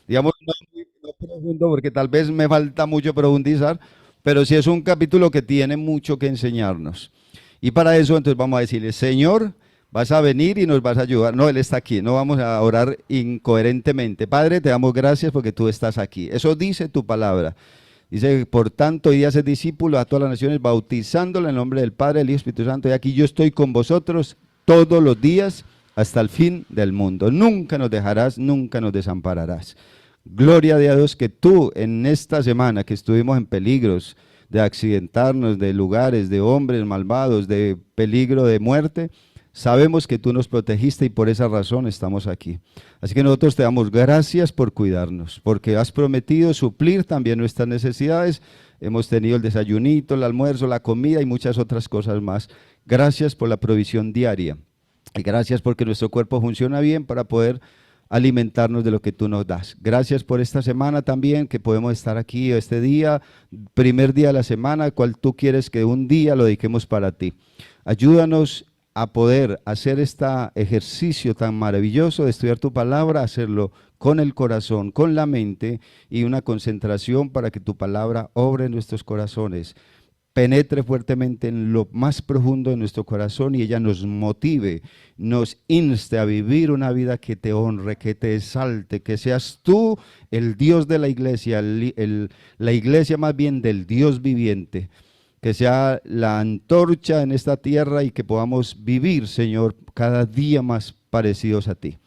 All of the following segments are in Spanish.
Digamos, no profundo porque tal vez me falta mucho profundizar, pero sí es un capítulo que tiene mucho que enseñarnos. Y para eso entonces vamos a decirle, Señor, vas a venir y nos vas a ayudar. No, Él está aquí, no vamos a orar incoherentemente. Padre, te damos gracias porque tú estás aquí. Eso dice tu palabra. Dice, por tanto, y hace discípulos a todas las naciones, bautizándolo en el nombre del Padre, del Hijo y Espíritu Santo. Y aquí yo estoy con vosotros todos los días hasta el fin del mundo. Nunca nos dejarás, nunca nos desampararás. Gloria a Dios que tú en esta semana que estuvimos en peligros de accidentarnos, de lugares, de hombres malvados, de peligro de muerte, sabemos que tú nos protegiste y por esa razón estamos aquí. Así que nosotros te damos gracias por cuidarnos, porque has prometido suplir también nuestras necesidades. Hemos tenido el desayunito, el almuerzo, la comida y muchas otras cosas más. Gracias por la provisión diaria. Y gracias porque nuestro cuerpo funciona bien para poder alimentarnos de lo que tú nos das. Gracias por esta semana también, que podemos estar aquí este día, primer día de la semana, cual tú quieres que un día lo dediquemos para ti. Ayúdanos a poder hacer este ejercicio tan maravilloso de estudiar tu palabra, hacerlo con el corazón, con la mente y una concentración para que tu palabra obre en nuestros corazones, penetre fuertemente en lo más profundo de nuestro corazón y ella nos motive, nos inste a vivir una vida que te honre, que te exalte, que seas tú el Dios de la iglesia, la iglesia más bien del Dios viviente, que sea la antorcha en esta tierra y que podamos vivir, Señor, cada día más parecidos a ti.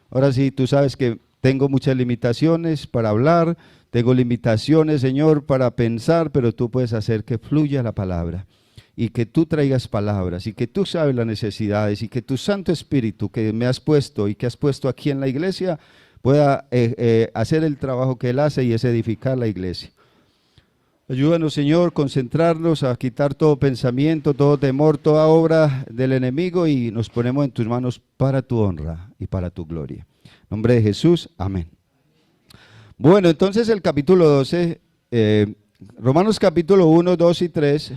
Ahora sí, tú sabes que tengo muchas limitaciones para hablar, tengo limitaciones, Señor, para pensar, pero tú puedes hacer que fluya la palabra y que tú traigas palabras y que tú sabes las necesidades y que tu Santo Espíritu que me has puesto y que has puesto aquí en la iglesia pueda hacer el trabajo que Él hace y es edificar la iglesia. Ayúdanos, Señor, concentrarnos, a quitar todo pensamiento, todo temor, toda obra del enemigo y nos ponemos en tus manos para tu honra y para tu gloria. En nombre de Jesús, amén. Bueno, entonces el capítulo 12, Romanos capítulo 1, 2 y 3,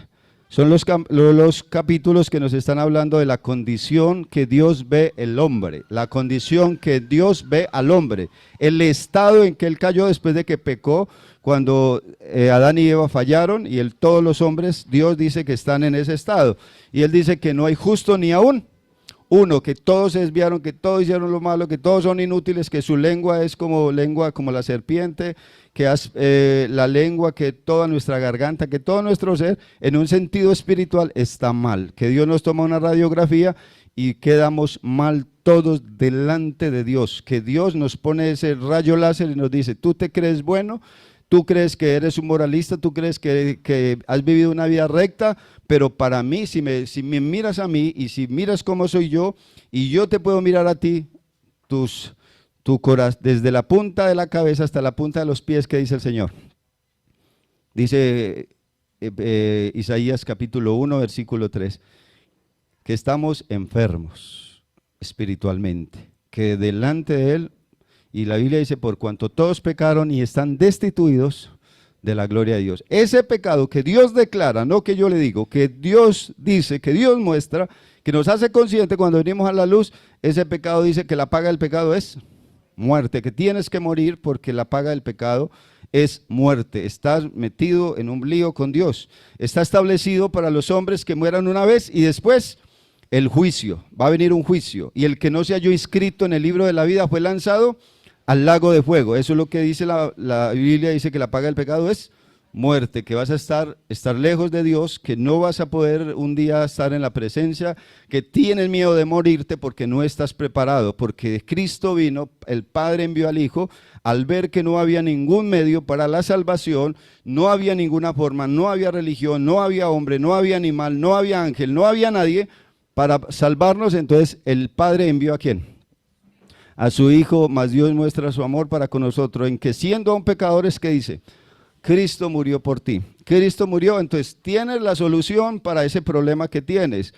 son los capítulos que nos están hablando de la condición que Dios ve el hombre, la condición que Dios ve al hombre, el estado en que él cayó después de que pecó, cuando Adán y Eva fallaron y todos los hombres, Dios dice que están en ese estado. Y él dice que no hay justo ni aún uno, que todos se desviaron, que todos hicieron lo malo, que todos son inútiles, que su lengua es como lengua como la serpiente, que la lengua, que toda nuestra garganta, que todo nuestro ser, en un sentido espiritual, está mal. Que Dios nos toma una radiografía y quedamos mal todos delante de Dios. Que Dios nos pone ese rayo láser y nos dice, ¿tú te crees bueno? Tú crees que eres un moralista, tú crees que has vivido una vida recta, pero para mí, si me miras a mí y si miras cómo soy yo, y yo te puedo mirar a ti, tu corazón, desde la punta de la cabeza hasta la punta de los pies, ¿qué dice el Señor? Dice Isaías capítulo 1, versículo 3, que estamos enfermos espiritualmente, que delante de Él, y la Biblia dice, por cuanto todos pecaron y están destituidos de la gloria de Dios. Ese pecado que Dios declara, no que yo le digo, que Dios dice, que Dios muestra, que nos hace consciente cuando venimos a la luz, ese pecado dice que la paga del pecado es muerte, que tienes que morir porque la paga del pecado es muerte. Estás metido en un lío con Dios. Está establecido para los hombres que mueran una vez y después el juicio. Va a venir un juicio. Y el que no se halló inscrito en el libro de la vida fue lanzado al lago de fuego. Eso es lo que dice la Biblia, dice que la paga del pecado es muerte, que vas a estar lejos de Dios, que no vas a poder un día estar en la presencia, que tienes miedo de morirte porque no estás preparado, porque Cristo vino, el Padre envió al Hijo, al ver que no había ningún medio para la salvación, no había ninguna forma, no había religión, no había hombre, no había animal, no había ángel, no había nadie para salvarnos, entonces el Padre envió ¿a quién? A su Hijo, más Dios muestra su amor para con nosotros, en que siendo aún pecadores, ¿qué dice? Cristo murió por ti. Cristo murió, entonces tienes la solución para ese problema que tienes.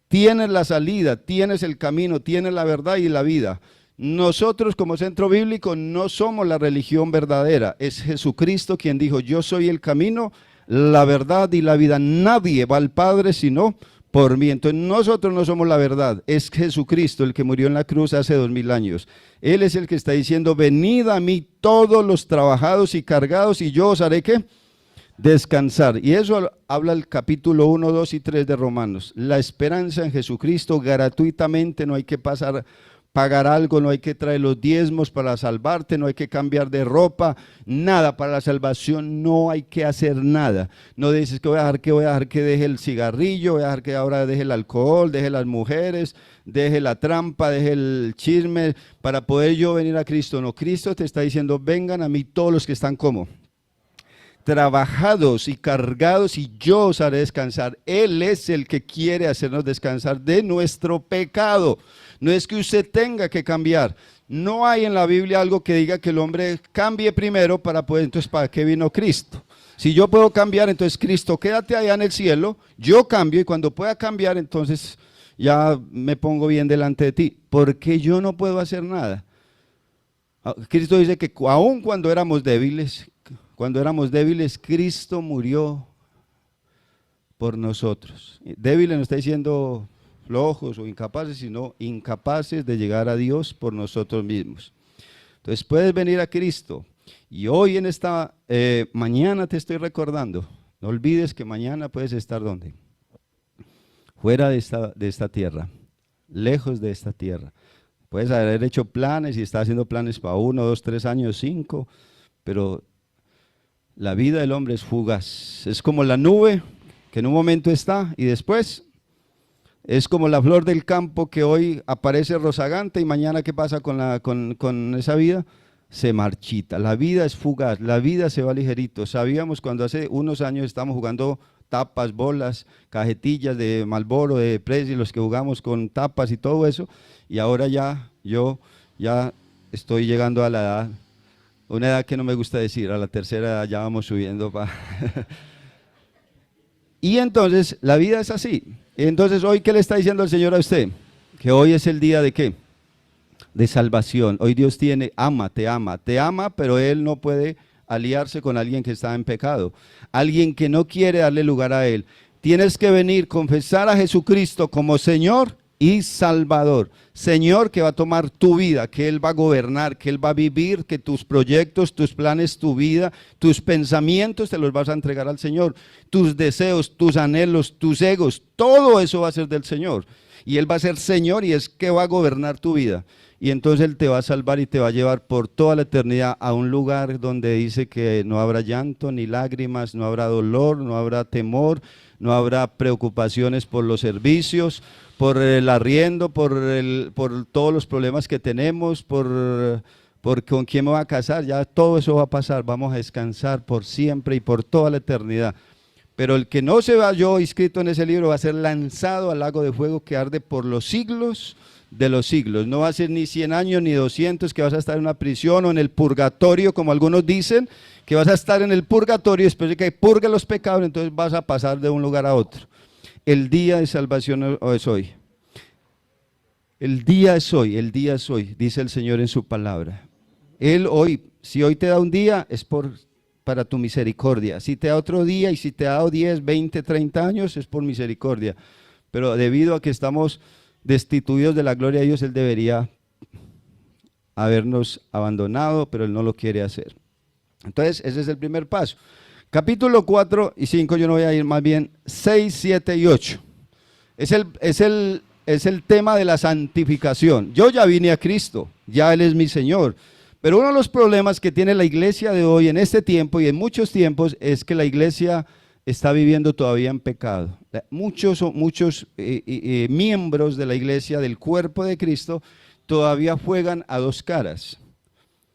Tienes la salida, tienes el camino, tienes la verdad y la vida. Nosotros como centro bíblico no somos la religión verdadera. Es Jesucristo quien dijo, yo soy el camino, la verdad y la vida. Nadie va al Padre sino por mí. Entonces nosotros no somos la verdad, es Jesucristo el que murió en la cruz hace 2000 años. Él es el que está diciendo, venid a mí todos los trabajados y cargados y yo os haré ¿qué? Descansar. Y eso habla el capítulo 1, 2 y 3 de Romanos. La esperanza en Jesucristo gratuitamente, no hay que pagar algo, no hay que traer los diezmos para salvarte, no hay que cambiar de ropa, nada para la salvación, no hay que hacer nada. No dices que voy a dejar que deje el cigarrillo, voy a dejar que ahora deje el alcohol, deje las mujeres, deje la trampa, deje el chisme, para poder yo venir a Cristo. No, Cristo te está diciendo, vengan a mí todos los que están como trabajados y cargados y yo os haré descansar. Él es el que quiere hacernos descansar de nuestro pecado. No es que usted tenga que cambiar. No hay en la Biblia algo que diga que el hombre cambie primero para poder, entonces ¿para qué vino Cristo? Si yo puedo cambiar, entonces Cristo, quédate allá en el cielo, yo cambio y cuando pueda cambiar, entonces ya me pongo bien delante de ti. Porque yo no puedo hacer nada. Cristo dice que aun cuando éramos débiles, Cristo murió por nosotros. Débiles no está diciendo flojos o incapaces, sino incapaces de llegar a Dios por nosotros mismos. Entonces puedes venir a Cristo. Y hoy en esta mañana te estoy recordando, no olvides que mañana puedes estar ¿dónde? Fuera de esta tierra, lejos de esta tierra. Puedes haber hecho planes y estar haciendo planes para 1, 2, 3 años, 5, pero la vida del hombre es fugaz, es como la nube que en un momento está y después es como la flor del campo que hoy aparece rozagante y mañana ¿qué pasa con esa vida? Se marchita. La vida es fugaz, la vida se va ligerito. Sabíamos cuando hace unos años estábamos jugando tapas, bolas, cajetillas de Marlboro, de Presley, los que jugamos con tapas y todo eso, y ahora yo estoy llegando a la edad, una edad que no me gusta decir, a la tercera edad ya vamos subiendo. Y entonces la vida es así. Entonces hoy, ¿qué le está diciendo el Señor a usted? Que hoy es el día de ¿qué? De salvación. Hoy Dios te ama, pero Él no puede aliarse con alguien que está en pecado, alguien que no quiere darle lugar a Él. Tienes que venir, confesar a Jesucristo como Señor y Salvador. Señor que va a tomar tu vida, que Él va a gobernar, que Él va a vivir, que tus proyectos, tus planes, tu vida, tus pensamientos te los vas a entregar al Señor. Tus deseos, tus anhelos, tus egos, todo eso va a ser del Señor. Y Él va a ser Señor y es que va a gobernar tu vida. Y entonces Él te va a salvar y te va a llevar por toda la eternidad a un lugar donde dice que no habrá llanto ni lágrimas, no habrá dolor, no habrá temor, no habrá preocupaciones por los servicios, por el arriendo, por todos los problemas que tenemos, por con quién me va a casar, ya todo eso va a pasar, vamos a descansar por siempre y por toda la eternidad. Pero el que no se halló inscrito en ese libro va a ser lanzado al lago de fuego que arde por los siglos de los siglos. No va a ser ni 100 años ni 200 que vas a estar en una prisión o en el purgatorio, como algunos dicen, que vas a estar en el purgatorio después de que purgue los pecados, entonces vas a pasar de un lugar a otro. El día de salvación es hoy. El día es hoy, dice el Señor en su palabra. Él hoy, si hoy te da un día, es para tu misericordia. Si te da otro día y si te ha dado 10, 20, 30 años, es por misericordia. Pero debido a que estamos destituidos de la gloria de Dios, Él debería habernos abandonado, pero Él no lo quiere hacer. Entonces, ese es el primer paso. Capítulo 4 y 5, yo no voy a ir, más bien 6, 7 y 8. Es el tema de la santificación. Yo ya vine a Cristo, ya Él es mi Señor. Pero uno de los problemas que tiene la iglesia de hoy, en este tiempo y en muchos tiempos, es que la iglesia está viviendo todavía en pecado. Muchos miembros de la iglesia, del cuerpo de Cristo, todavía juegan a dos caras.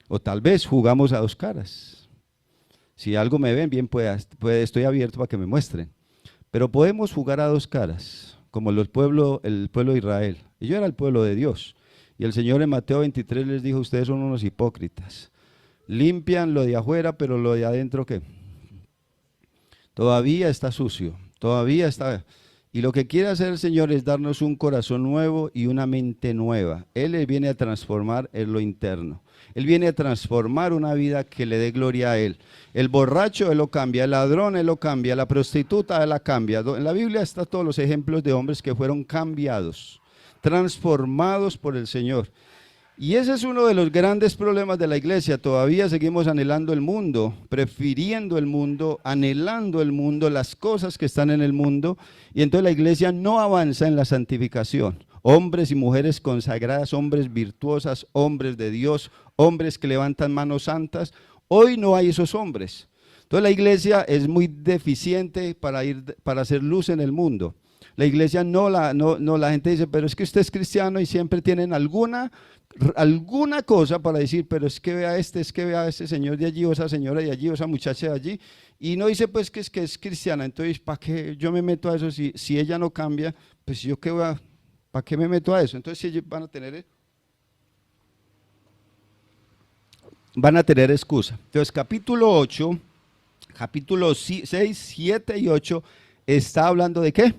O tal vez jugamos a dos caras. Si algo me ven, bien estoy abierto para que me muestren. Pero podemos jugar a dos caras, como el pueblo de Israel. Y yo era el pueblo de Dios. Y el Señor en Mateo 23 les dijo, ustedes son unos hipócritas. Limpian lo de afuera, pero lo de adentro, ¿qué? Todavía está sucio, todavía está. Y lo que quiere hacer el Señor es darnos un corazón nuevo y una mente nueva. Él viene a transformar en lo interno. Él viene a transformar una vida que le dé gloria a Él. El borracho, Él lo cambia. El ladrón, Él lo cambia. La prostituta, Él la cambia. En la Biblia están todos los ejemplos de hombres que fueron cambiados, transformados por el Señor. Y ese es uno de los grandes problemas de la iglesia. Todavía seguimos anhelando el mundo, prefiriendo el mundo, anhelando el mundo, las cosas que están en el mundo. Y entonces la iglesia no avanza en la santificación. Hombres y mujeres consagradas, hombres virtuosas, hombres de Dios, hombres que levantan manos santas. Hoy no hay esos hombres. Entonces la iglesia es muy deficiente para hacer luz en el mundo. La iglesia la gente dice, pero es que usted es cristiano y siempre tienen alguna cosa para decir, pero es que vea es que vea a ese señor de allí o esa señora de allí o esa muchacha de allí, y no dice pues que es cristiana. Entonces ¿para qué yo me meto a eso? Si ella no cambia, pues yo qué voy a, ¿para qué me meto a eso? Entonces si ellos van a tener excusa. Entonces capítulo 8, capítulo 6, 7 y 8 está hablando de ¿qué?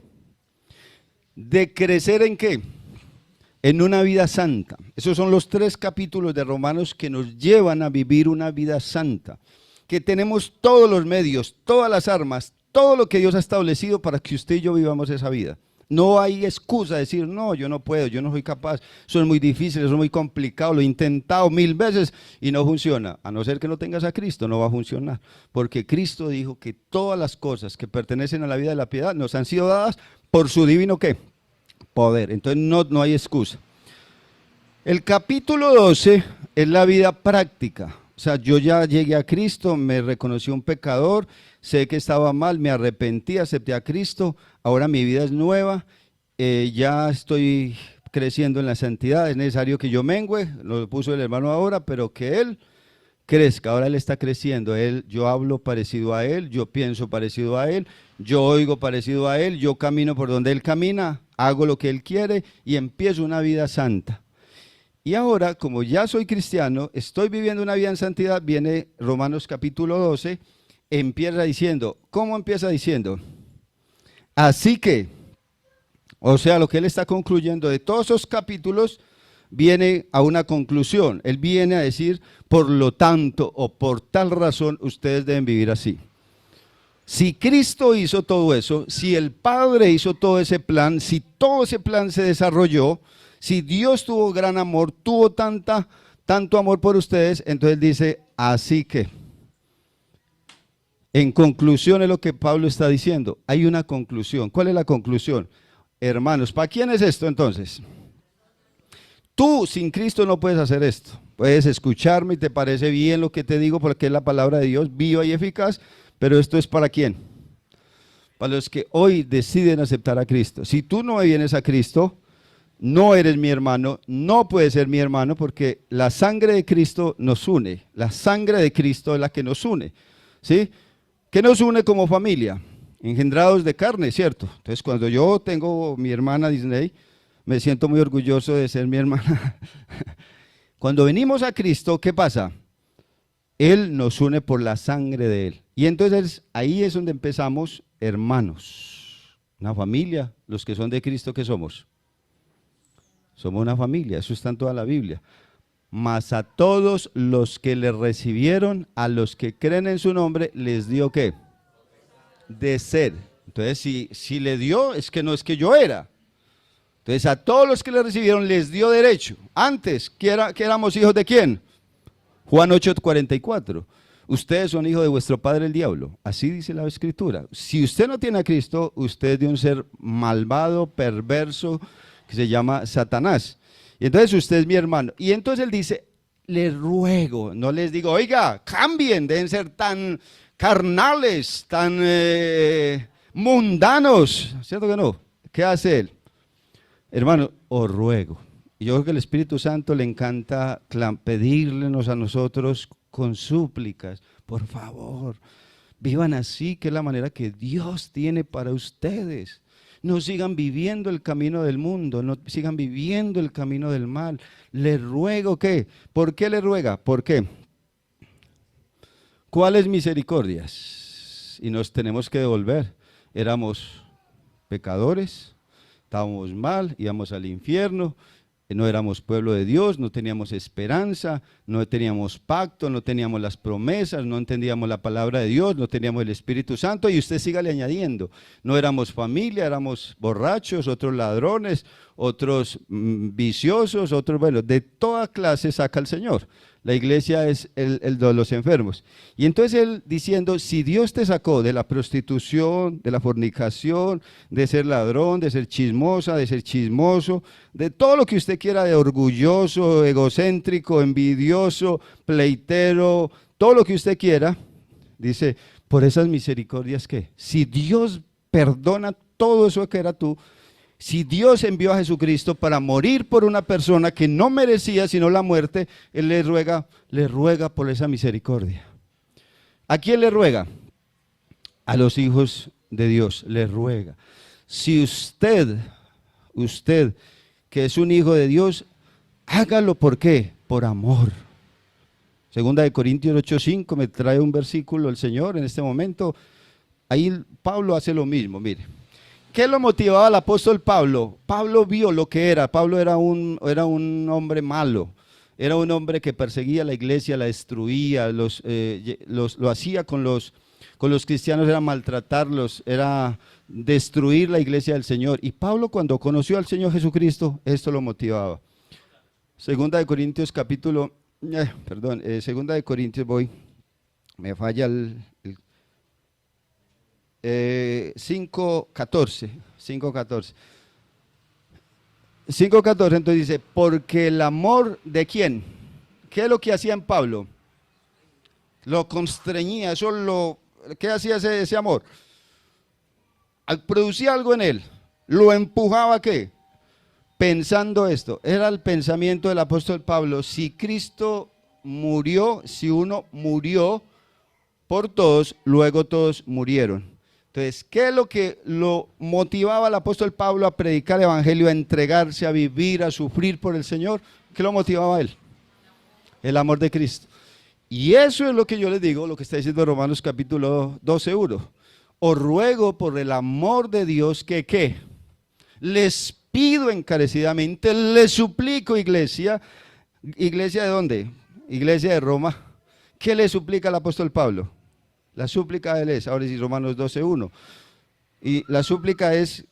De crecer ¿en qué? En una vida santa. Esos son los 3 capítulos de Romanos que nos llevan a vivir una vida santa. Que tenemos todos los medios, todas las armas, todo lo que Dios ha establecido para que usted y yo vivamos esa vida. No hay excusa de decir, no, yo no puedo, yo no soy capaz, eso es muy difícil, eso es muy complicado, lo he intentado 1000 veces y no funciona. A no ser que no tengas a Cristo, no va a funcionar. Porque Cristo dijo que todas las cosas que pertenecen a la vida de la piedad nos han sido dadas por su divino ¿qué? Poder. Entonces no hay excusa. El capítulo 12 es la vida práctica. O sea, yo ya llegué a Cristo, me reconocí un pecador, sé que estaba mal, me arrepentí, acepté a Cristo, ahora mi vida es nueva, ya estoy creciendo en la santidad, es necesario que yo mengüe, lo puso el hermano ahora, pero que Él crezca, ahora Él está creciendo, yo hablo parecido a Él, yo pienso parecido a Él, yo oigo parecido a Él, yo camino por donde Él camina, hago lo que Él quiere y empiezo una vida santa. Y ahora, como ya soy cristiano, estoy viviendo una vida en santidad, viene Romanos capítulo 12, empieza diciendo, ¿cómo empieza diciendo? Así que, o sea, lo que él está concluyendo de todos esos capítulos, viene a una conclusión. Él viene a decir, por lo tanto, o por tal razón, ustedes deben vivir así. Si Cristo hizo todo eso, si el Padre hizo todo ese plan, si todo ese plan se desarrolló, si Dios tuvo gran amor, tuvo tanto amor por ustedes, entonces dice, así que, en conclusión es lo que Pablo está diciendo, hay una conclusión. ¿Cuál es la conclusión? Hermanos, ¿para quién es esto entonces? Tú sin Cristo no puedes hacer esto. Puedes escucharme y te parece bien lo que te digo porque es la palabra de Dios, viva y eficaz, pero esto es ¿para quién? Para los que hoy deciden aceptar a Cristo. Si tú no vienes a Cristo, no eres mi hermano, no puedes ser mi hermano porque la sangre de Cristo nos une. La sangre de Cristo es la que nos une. ¿Sí? ¿Qué nos une como familia? Engendrados de carne, ¿cierto? Entonces cuando yo tengo mi hermana Disney, me siento muy orgulloso de ser mi hermana. Cuando venimos a Cristo, ¿qué pasa? Él nos une por la sangre de Él. Y entonces ahí es donde empezamos, hermanos. Una familia, los que son de Cristo, ¿qué somos? Somos una familia, eso está en toda la Biblia. Mas a todos los que le recibieron, a los que creen en su nombre, les dio ¿qué? De ser. Entonces, si le dio, es que no es que yo era. Entonces, a todos los que le recibieron, les dio derecho. Antes, que éramos hijos de quién? Juan 8:44. Ustedes son hijos de vuestro padre el diablo. Así dice la Escritura. Si usted no tiene a Cristo, usted es de un ser malvado, perverso, que se llama Satanás. Y entonces usted es mi hermano. Y entonces él dice, les ruego, no les digo, oiga, cambien, deben ser tan carnales, tan mundanos. ¿Cierto que no? ¿Qué hace él? Hermano, os ruego. Y yo creo que el Espíritu Santo le encanta pedirnos a nosotros con súplicas, por favor, vivan así, que es la manera que Dios tiene para ustedes. No sigan viviendo el camino del mundo, no sigan viviendo el camino del mal. Le ruego que, ¿por qué le ruega? ¿Por qué? ¿Cuáles misericordias? Y nos tenemos que devolver. Éramos pecadores, estábamos mal, íbamos al infierno, no éramos pueblo de Dios, no teníamos esperanza, no teníamos pacto, no teníamos las promesas, no entendíamos la palabra de Dios, no teníamos el Espíritu Santo, y usted sígale añadiendo. No éramos familia, éramos borrachos, otros ladrones, otros viciosos, otros, bueno, de toda clase saca el Señor. La iglesia es el de los enfermos. Y entonces él diciendo, si Dios te sacó de la prostitución, de la fornicación, de ser ladrón, de ser chismosa, de ser chismoso, de todo lo que usted quiera, de orgulloso, egocéntrico, envidioso, pleitero, todo lo que usted quiera, dice, por esas misericordias que, si Dios perdona todo eso que era tú, si Dios envió a Jesucristo para morir por una persona que no merecía sino la muerte, Él le ruega por esa misericordia. ¿A quién le ruega? A los hijos de Dios, le ruega. Si usted que es un hijo de Dios, hágalo, ¿por qué? Por amor. Segunda de Corintios 8:5 me trae un versículo el Señor en este momento. Ahí Pablo hace lo mismo, mire. ¿Qué lo motivaba al apóstol Pablo? Pablo vio lo que era. Pablo era un hombre malo. Era un hombre que perseguía a la iglesia, la destruía, lo hacía con los cristianos, era maltratarlos, era destruir la iglesia del Señor. Y Pablo, cuando conoció al Señor Jesucristo, esto lo motivaba. Segunda de Corintios Segunda de Corintios me falla el 5:14, entonces dice, porque el amor de quién, ¿qué es lo que hacía en Pablo? Lo constreñía, ¿qué hacía ese amor? Producía algo en él, lo empujaba ¿a qué? Pensando esto, era el pensamiento del apóstol Pablo, si Cristo murió, si uno murió por todos, luego todos murieron. Entonces, ¿qué es lo que lo motivaba al apóstol Pablo a predicar el evangelio, a entregarse, a vivir, a sufrir por el Señor? ¿Qué lo motivaba a él? El amor de Cristo. Y eso es lo que yo les digo, lo que está diciendo Romanos capítulo 12:1. Os ruego por el amor de Dios que ¿qué? Les pido encarecidamente, les suplico, iglesia. ¿Iglesia de dónde? Iglesia de Roma. ¿Qué le suplica el apóstol Pablo? La súplica de él es, ahora sí, Romanos 12:1. Y la súplica es,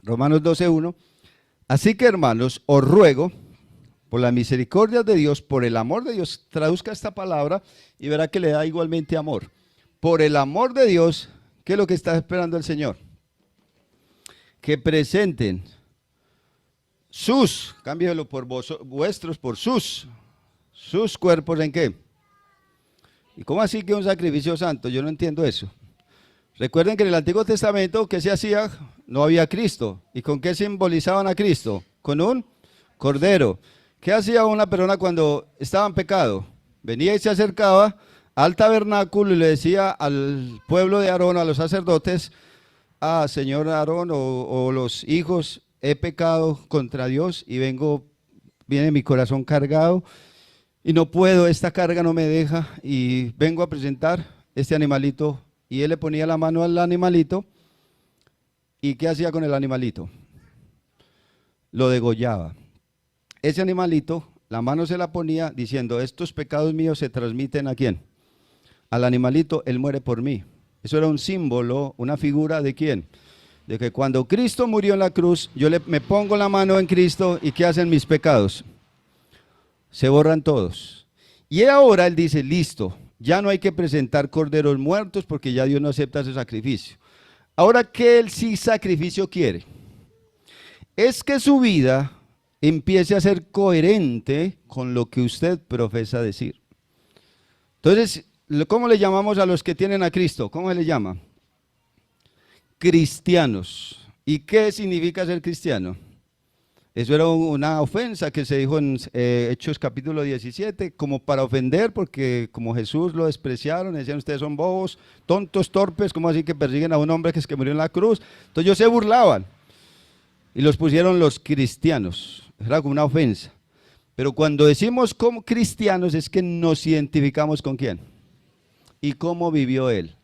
Romanos 12:1. Así que, hermanos, os ruego, por la misericordia de Dios, por el amor de Dios, traduzca esta palabra y verá que le da igualmente amor. Por el amor de Dios, ¿qué es lo que está esperando el Señor? Que presenten cámbielo por vuestros, por sus cuerpos, ¿en qué? ¿Y cómo así que un sacrificio santo? Yo no entiendo eso. Recuerden que en el Antiguo Testamento, ¿qué se hacía? No había Cristo. ¿Y con qué simbolizaban a Cristo? Con un cordero. ¿Qué hacía una persona cuando estaba en pecado? Venía y se acercaba al tabernáculo y le decía al pueblo de Aarón, a los sacerdotes, señor Aarón o los hijos, he pecado contra Dios y viene mi corazón cargado y no puedo, esta carga no me deja y vengo a presentar este animalito. Y él le ponía la mano al animalito y ¿qué hacía con el animalito? Lo degollaba. Ese animalito, la mano se la ponía diciendo, estos pecados míos se transmiten ¿a quién? Al animalito, él muere por mí. Eso era un símbolo, una figura de ¿quién? De que cuando Cristo murió en la cruz, me pongo la mano en Cristo y ¿qué hacen mis pecados? Se borran todos. Y ahora él dice, listo, ya no hay que presentar corderos muertos porque ya Dios no acepta ese sacrificio. Ahora, ¿qué él sí sacrificio quiere? Es que su vida empiece a ser coherente con lo que usted profesa decir. Entonces, ¿cómo le llamamos a los que tienen a Cristo? ¿Cómo se le llama? Cristianos. ¿Y qué significa ser cristiano? Eso era una ofensa que se dijo en Hechos capítulo 17, como para ofender, porque como Jesús lo despreciaron, decían ustedes son bobos, tontos, torpes, ¿cómo así que persiguen a un hombre que murió en la cruz? Entonces ellos se burlaban y los pusieron los cristianos, era como una ofensa. Pero cuando decimos como cristianos es que nos identificamos con quién y cómo vivió él.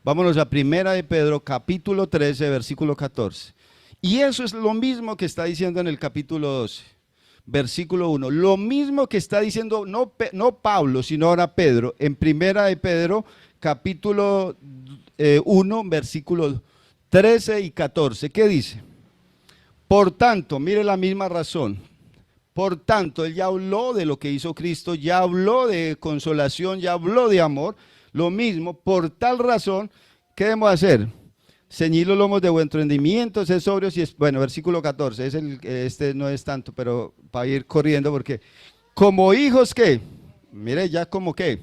Vámonos a Primera de Pedro, capítulo 13, versículo 14. Y eso es lo mismo que está diciendo en el capítulo 12, versículo 1. Lo mismo que está diciendo no Pablo, sino ahora Pedro, en Primera de Pedro, capítulo 1, versículo 13 y 14. ¿Qué dice? Por tanto, mire la misma razón. Por tanto, él ya habló de lo que hizo Cristo, ya habló de consolación, ya habló de amor. Lo mismo, por tal razón, ¿qué debemos hacer? Ceñid los lomos de vuestro entendimiento, sed sobrios y bueno, versículo 14, este no es tanto, pero para ir corriendo, porque como hijos, ¿qué? Mire, ya como qué,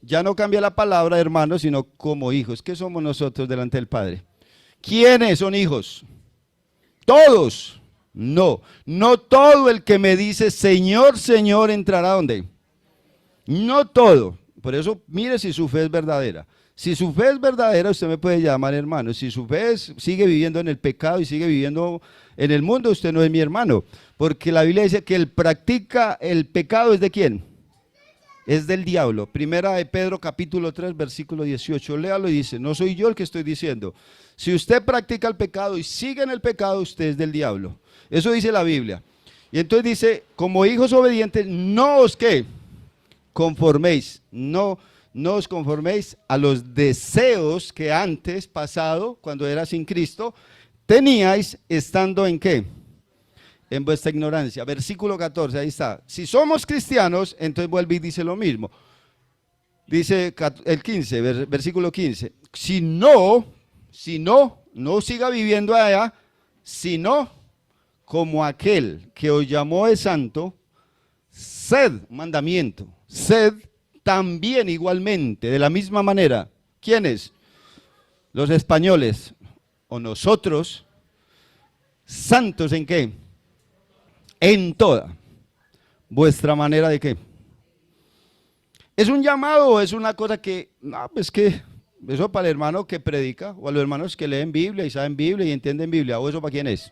ya no cambia la palabra, hermanos, sino como hijos. ¿Qué somos nosotros delante del Padre? ¿Quiénes son hijos? ¿Todos? No, no todo el que me dice Señor, Señor entrará ¿dónde? No todo. Por eso, mire si su fe es verdadera. Si su fe es verdadera, usted me puede llamar hermano. Si su fe sigue viviendo en el pecado y sigue viviendo en el mundo, usted no es mi hermano. Porque la Biblia dice que el practica el pecado es de ¿quién? Es del diablo. Primera de Pedro capítulo 3 versículo 18. Léalo y dice, no soy yo el que estoy diciendo. Si usted practica el pecado y sigue en el pecado, usted es del diablo. Eso dice la Biblia. Y entonces dice, como hijos obedientes, no os ¿qué? Conforméis, no os conforméis a los deseos que antes, pasado, cuando era sin Cristo, teníais estando ¿en qué? En vuestra ignorancia. Versículo 14, ahí está. Si somos cristianos, entonces vuelve y dice lo mismo. Dice el 15, versículo 15. Si no siga viviendo allá, sino como aquel que os llamó de santo, sed, mandamiento, sed también igualmente, de la misma manera. ¿Quiénes? Los españoles o nosotros, santos ¿en qué? En toda vuestra manera de qué. ¿Es un llamado o es una cosa que, no, pues que, eso para el hermano que predica, o a los hermanos que leen Biblia y saben Biblia y entienden Biblia, o eso para quién es?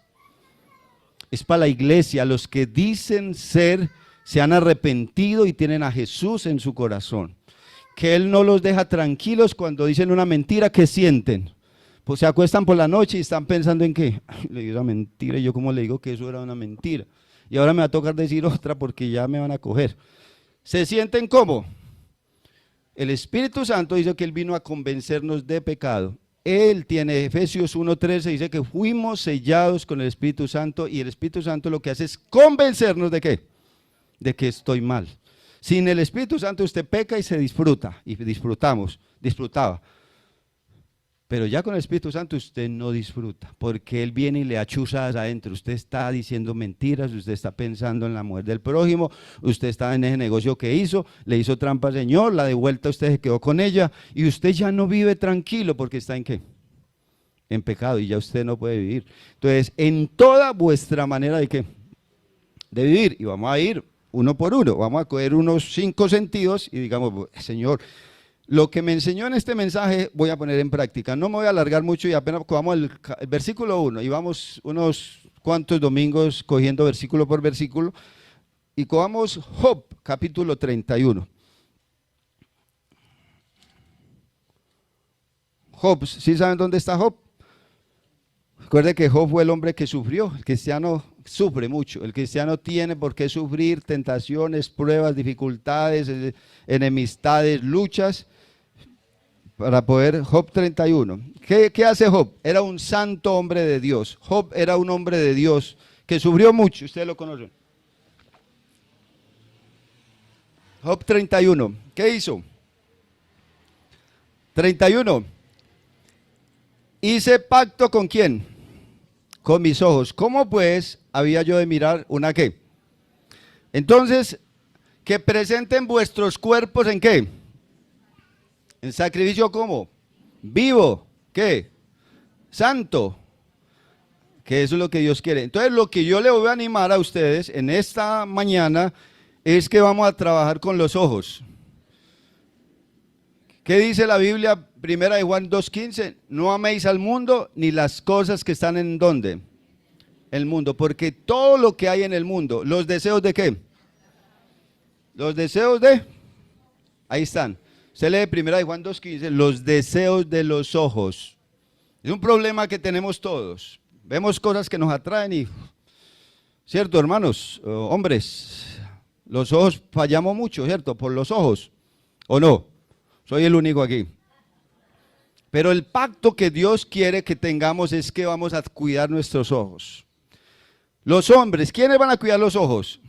Es para la iglesia, los que dicen se han arrepentido y tienen a Jesús en su corazón. Que Él no los deja tranquilos cuando dicen una mentira, que sienten. Pues se acuestan por la noche y están pensando en qué. Le digo una mentira y yo como le digo que eso era una mentira. Y ahora me va a tocar decir otra porque ya me van a coger. ¿Se sienten cómo? El Espíritu Santo dice que Él vino a convencernos de pecado. Él tiene, Efesios 1:13, dice que fuimos sellados con el Espíritu Santo y el Espíritu Santo lo que hace es convencernos ¿de qué? De que estoy mal. Sin el Espíritu Santo usted peca y se disfruta, y disfrutaba. Pero ya con el Espíritu Santo usted no disfruta, porque Él viene y le achuzadas adentro. Usted está diciendo mentiras, usted está pensando en la mujer del prójimo, usted está en ese negocio que hizo, le hizo trampa al Señor, la de vuelta usted se quedó con ella, y usted ya no vive tranquilo, porque está ¿en qué? En pecado, y ya usted no puede vivir. Entonces, en toda vuestra manera de ¿qué? De vivir, y vamos a ir uno por uno, vamos a coger unos 5 sentidos, y digamos, Señor, lo que me enseñó en este mensaje voy a poner en práctica. No me voy a alargar mucho y apenas cojamos el versículo 1 y vamos unos cuantos domingos cogiendo versículo por versículo y cojamos Job capítulo 31. Job, ¿sí saben dónde está Job? Recuerde que Job fue el hombre que sufrió. El cristiano sufre mucho. El cristiano tiene por qué sufrir tentaciones, pruebas, dificultades, enemistades, luchas para poder. Job 31. ¿Qué hace Job? Era un santo hombre de Dios. Job era un hombre de Dios que sufrió mucho. Ustedes lo conocen. Job 31. ¿Qué hizo? 31. Hice pacto ¿con quién? Con mis ojos. ¿Cómo pues había yo de mirar una qué? Entonces, que presenten vuestros cuerpos ¿en qué? En sacrificio ¿cómo? Vivo. ¿Qué? Santo. Que eso es lo que Dios quiere. Entonces, lo que yo le voy a animar a ustedes en esta mañana es que vamos a trabajar con los ojos. ¿Qué dice la Biblia? Primera de Juan 2:15, no améis al mundo ni las cosas que están en ¿dónde? El mundo, porque todo lo que hay en el mundo, los deseos ¿de qué? Los deseos de, ahí están. Se lee primera de Juan 2:15, los deseos de los ojos. Es un problema que tenemos todos. Vemos cosas que nos atraen y, cierto, hermanos, hombres, los ojos fallamos mucho, ¿cierto? Por los ojos, ¿o no? Soy el único aquí. Pero el pacto que Dios quiere que tengamos es que vamos a cuidar nuestros ojos. Los hombres, ¿quiénes van a cuidar los ojos?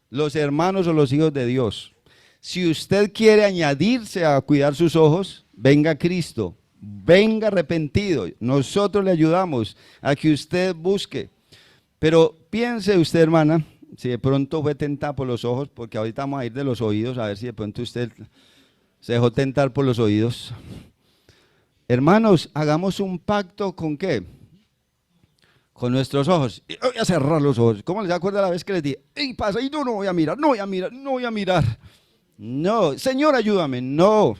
Los hermanos o los hijos de Dios. Si usted quiere añadirse a cuidar sus ojos, venga a Cristo, venga arrepentido. Nosotros le ayudamos a que usted busque. Pero piense usted, hermana, si de pronto fue tentada por los ojos, porque ahorita vamos a ir de los oídos, a ver si de pronto usted se dejó tentar por los oídos. Hermanos, hagamos un pacto ¿con qué? Con nuestros ojos. Y voy a cerrar los ojos. ¿Cómo les acuerda la vez que les dije, ¡ey, pasa! Y no voy a mirar, no voy a mirar, no voy a mirar. No, Señor, ayúdame. No.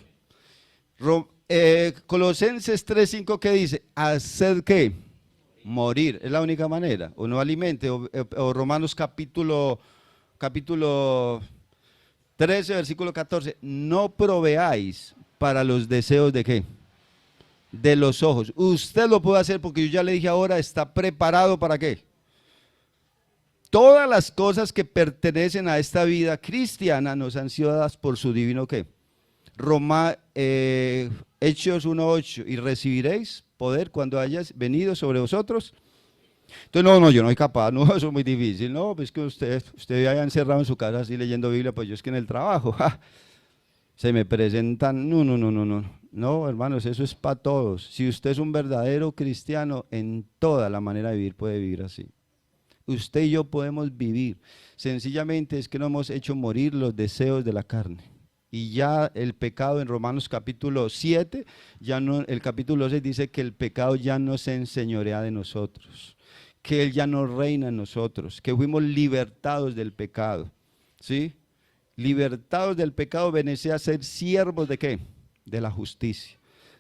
Colosenses 3:5, ¿qué dice? ¿Hacer qué? Morir. Es la única manera. O no alimente. O Romanos capítulo 13, versículo 14. No proveáis para los deseos de qué? De los ojos. Usted lo puede hacer porque yo ya le dije ahora, está preparado para qué. Todas las cosas que pertenecen a esta vida cristiana nos han sido dadas por su divino qué. Hechos 1:8, y recibiréis poder cuando hayas venido sobre vosotros. Entonces, no, yo no soy capaz, no, eso es muy difícil. No, pues que usted haya encerrado en su casa así leyendo Biblia, pues yo es que en el trabajo, se me presentan, no, hermanos, eso es para todos. Si usted es un verdadero cristiano, en toda la manera de vivir puede vivir así. Usted y yo podemos vivir, sencillamente es que no hemos hecho morir los deseos de la carne. Y ya el pecado en Romanos capítulo 7, ya no, el capítulo 6 dice que el pecado ya no se enseñorea de nosotros, que él ya no reina en nosotros, que fuimos libertados del pecado, ¿sí? Libertados del pecado, venece a ser siervos de ¿qué? De la justicia.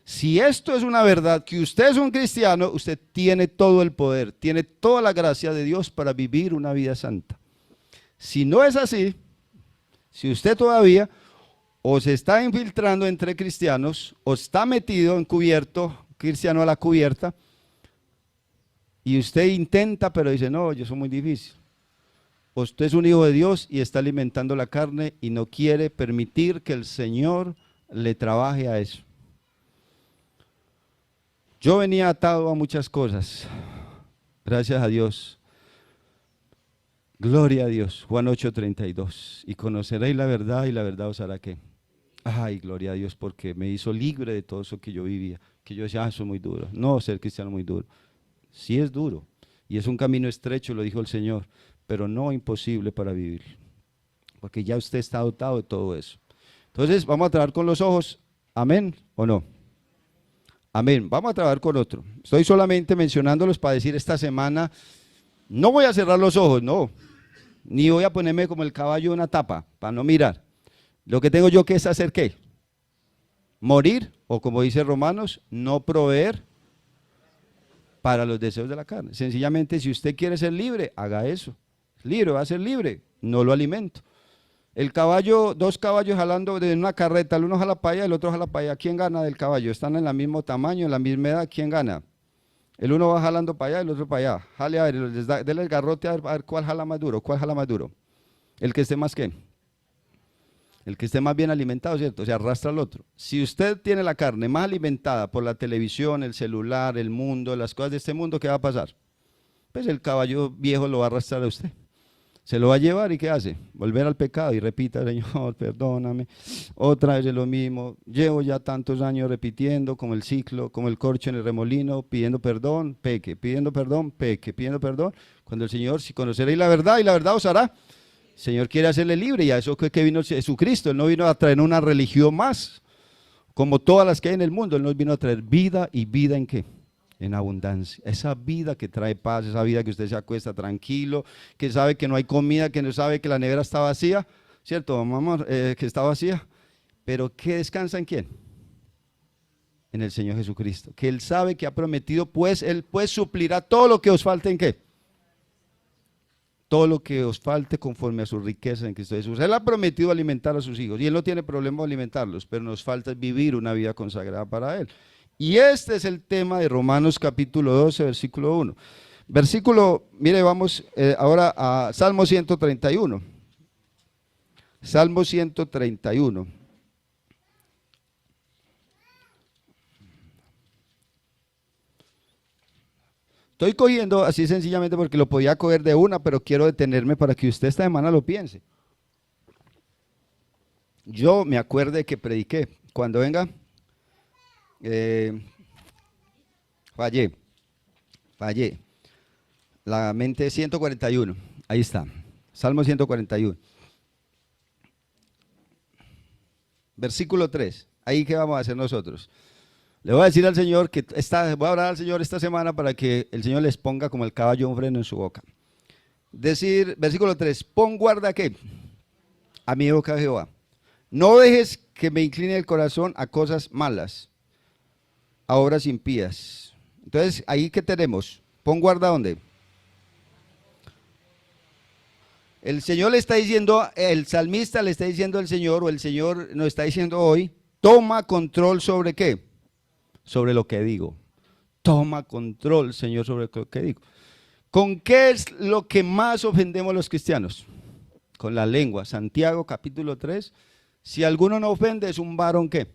Si esto es una verdad, que usted es un cristiano, usted tiene todo el poder, tiene toda la gracia de Dios para vivir una vida santa. Si no es así, si usted todavía o se está infiltrando entre cristianos, o está metido encubierto, cristiano a la cubierta, y usted intenta, pero dice, no, yo soy muy difícil. Usted es un hijo de Dios y está alimentando la carne y no quiere permitir que el Señor le trabaje a eso. Yo venía atado a muchas cosas, gracias a Dios. Gloria a Dios, Juan 8:32. Y conoceréis la verdad y la verdad os hará ¿qué? Ay, gloria a Dios, porque me hizo libre de todo eso que yo vivía, que yo decía, eso es muy duro. No, ser cristiano es muy duro. Sí es duro, y es un camino estrecho, lo dijo el Señor, pero no imposible para vivir, porque ya usted está dotado de todo eso. Entonces, vamos a trabajar con los ojos, amén o no. Amén, vamos a trabajar con otro. Estoy solamente mencionándolos para decir esta semana, no voy a cerrar los ojos, no, ni voy a ponerme como el caballo en una tapa, para no mirar. Lo que tengo yo que es hacer, ¿qué? Morir, o como dice Romanos, no proveer para los deseos de la carne. Sencillamente, si usted quiere ser libre, haga eso. Libre, va a ser libre, no lo alimento. El caballo, dos caballos jalando de una carreta, el uno jala para allá, el otro jala para allá. ¿Quién gana del caballo? Están en el mismo tamaño, en la misma edad, ¿quién gana? El uno va jalando para allá, el otro para allá. Jale a ver, dele el garrote a ver cuál jala más duro, cuál jala más duro. El que esté más ¿qué? El que esté más bien alimentado, ¿cierto? Se arrastra al otro. Si usted tiene la carne más alimentada por la televisión, el celular, el mundo, las cosas de este mundo, ¿qué va a pasar? Pues el caballo viejo lo va a arrastrar a usted. Se lo va a llevar y ¿qué hace? Volver al pecado y repita, Señor, perdóname. Otra vez es lo mismo. Llevo ya tantos años repitiendo como el ciclo, como el corcho en el remolino, pidiendo perdón, peque, pidiendo perdón, peque, pidiendo perdón. Cuando el Señor, si conoceréis la verdad y la verdad os hará. El Señor quiere hacerle libre y a eso que vino Jesucristo. Él no vino a traer una religión más, como todas las que hay en el mundo. Él nos vino a traer vida, y vida ¿en qué? En abundancia. Esa vida que trae paz, esa vida que usted se acuesta tranquilo, que sabe que no hay comida, que no sabe que la nevera está vacía, ¿cierto, mamá? Que está vacía, pero que descansa ¿en quién? En el Señor Jesucristo, que Él sabe que ha prometido, pues Él pues suplirá todo lo que os falte ¿en qué? todo lo que os falte conforme a sus riquezas en Cristo Jesús. Él ha prometido alimentar a sus hijos y Él no tiene problema alimentarlos, pero nos falta vivir una vida consagrada para Él. Y este es el tema de Romanos capítulo 12, versículo 1. Mire, vamos ahora a Salmo 131. Salmo 131. Estoy cogiendo así sencillamente porque lo podía coger de una, pero quiero detenerme para que usted esta semana lo piense. Yo me acuerdo que prediqué. Cuando venga, fallé. La mente 141, ahí está, Salmo 141. Versículo 3, ahí que vamos a hacer nosotros. Le voy a decir al Señor que voy a orar al Señor esta semana para que el Señor les ponga como el caballo un freno en su boca. Decir, versículo 3, pon guarda ¿qué? A mi boca, Jehová. No dejes que me incline el corazón a cosas malas, a obras impías. Entonces, ahí que tenemos, pon guarda ¿dónde? El Señor le está diciendo, el salmista le está diciendo al Señor, o el Señor nos está diciendo hoy, toma control sobre ¿qué? Sobre lo que digo. Toma control, Señor, sobre lo que digo. ¿Con qué es lo que más ofendemos los cristianos? Con la lengua. Santiago capítulo 3, si alguno no ofende es un varón ¿qué?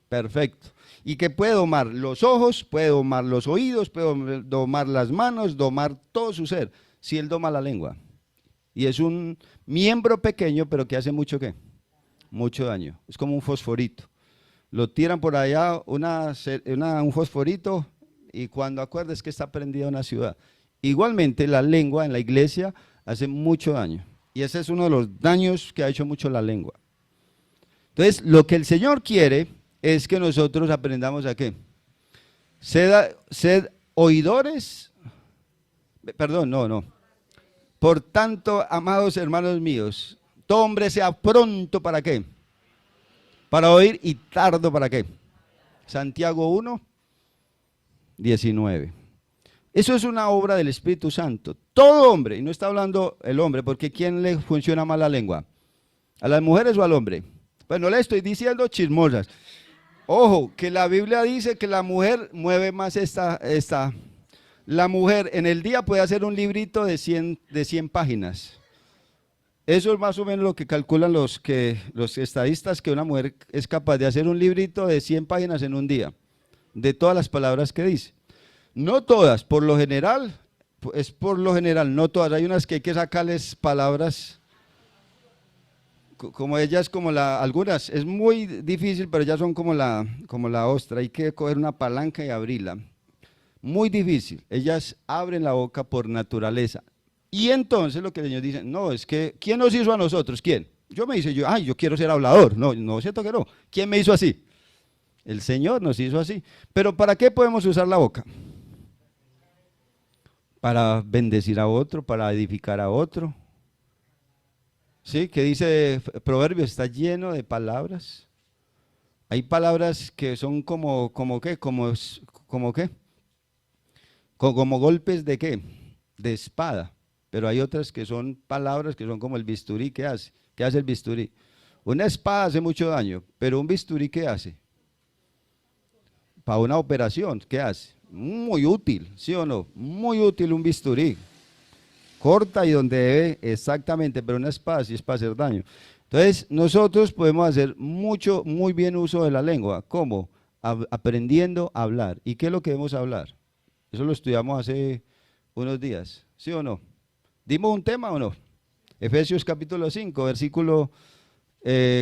Perfecto. Y que puede domar los ojos, puede domar los oídos, puede domar las manos, domar todo su ser, si él doma la lengua. Y es un miembro pequeño, pero que hace mucho ¿qué? Mucho daño. Es como un fosforito. Lo tiran por allá, un fosforito, y cuando acuerdes que está prendida una ciudad. Igualmente, la lengua en la iglesia hace mucho daño. Y ese es uno de los daños que ha hecho mucho la lengua. Entonces, lo que el Señor quiere es que nosotros aprendamos a ¿qué? Sed oidores. Perdón, no. Por tanto, amados hermanos míos, todo hombre sea pronto ¿para qué? Para oír y tardo ¿para qué? Santiago 1, 19. Eso es una obra del Espíritu Santo. Todo hombre, y no está hablando el hombre, porque ¿quién le funciona mal la lengua? ¿A las mujeres o al hombre? Pues no le estoy diciendo chismosas. Ojo, que la Biblia dice que la mujer mueve más La mujer en el día puede hacer un librito de 100 páginas. Eso es más o menos lo que calculan los estadistas, que una mujer es capaz de hacer un librito de 100 páginas en un día, de todas las palabras que dice. No todas, por lo general, no todas. Hay unas que hay que sacarles palabras, como ellas, algunas, es muy difícil, pero ellas son como la ostra, hay que coger una palanca y abrirla. Muy difícil, ellas abren la boca por naturaleza. Y entonces lo que el Señor dice, no, es que, ¿quién nos hizo a nosotros? ¿Quién? Yo quiero ser hablador. No, es cierto que no. ¿Quién me hizo así? El Señor nos hizo así. Pero ¿para qué podemos usar la boca? Para bendecir a otro, para edificar a otro. ¿Sí? ¿Qué dice Proverbios? Está lleno de palabras. Hay palabras que son como ¿qué? Como ¿qué? Como golpes de ¿qué? De espada. Pero hay otras que son palabras que son como el bisturí. ¿Qué hace? ¿Qué hace el bisturí? Una espada hace mucho daño, pero un bisturí ¿qué hace? Para una operación, ¿qué hace? Muy útil, ¿sí o no? Muy útil un bisturí. Corta y donde debe, exactamente, pero una espada sí es para hacer daño. Entonces, nosotros podemos hacer muy bien uso de la lengua. ¿Cómo? Aprendiendo a hablar. ¿Y qué es lo que debemos hablar? Eso lo estudiamos hace unos días, ¿sí o no? ¿Dimos un tema o no? Efesios capítulo 5,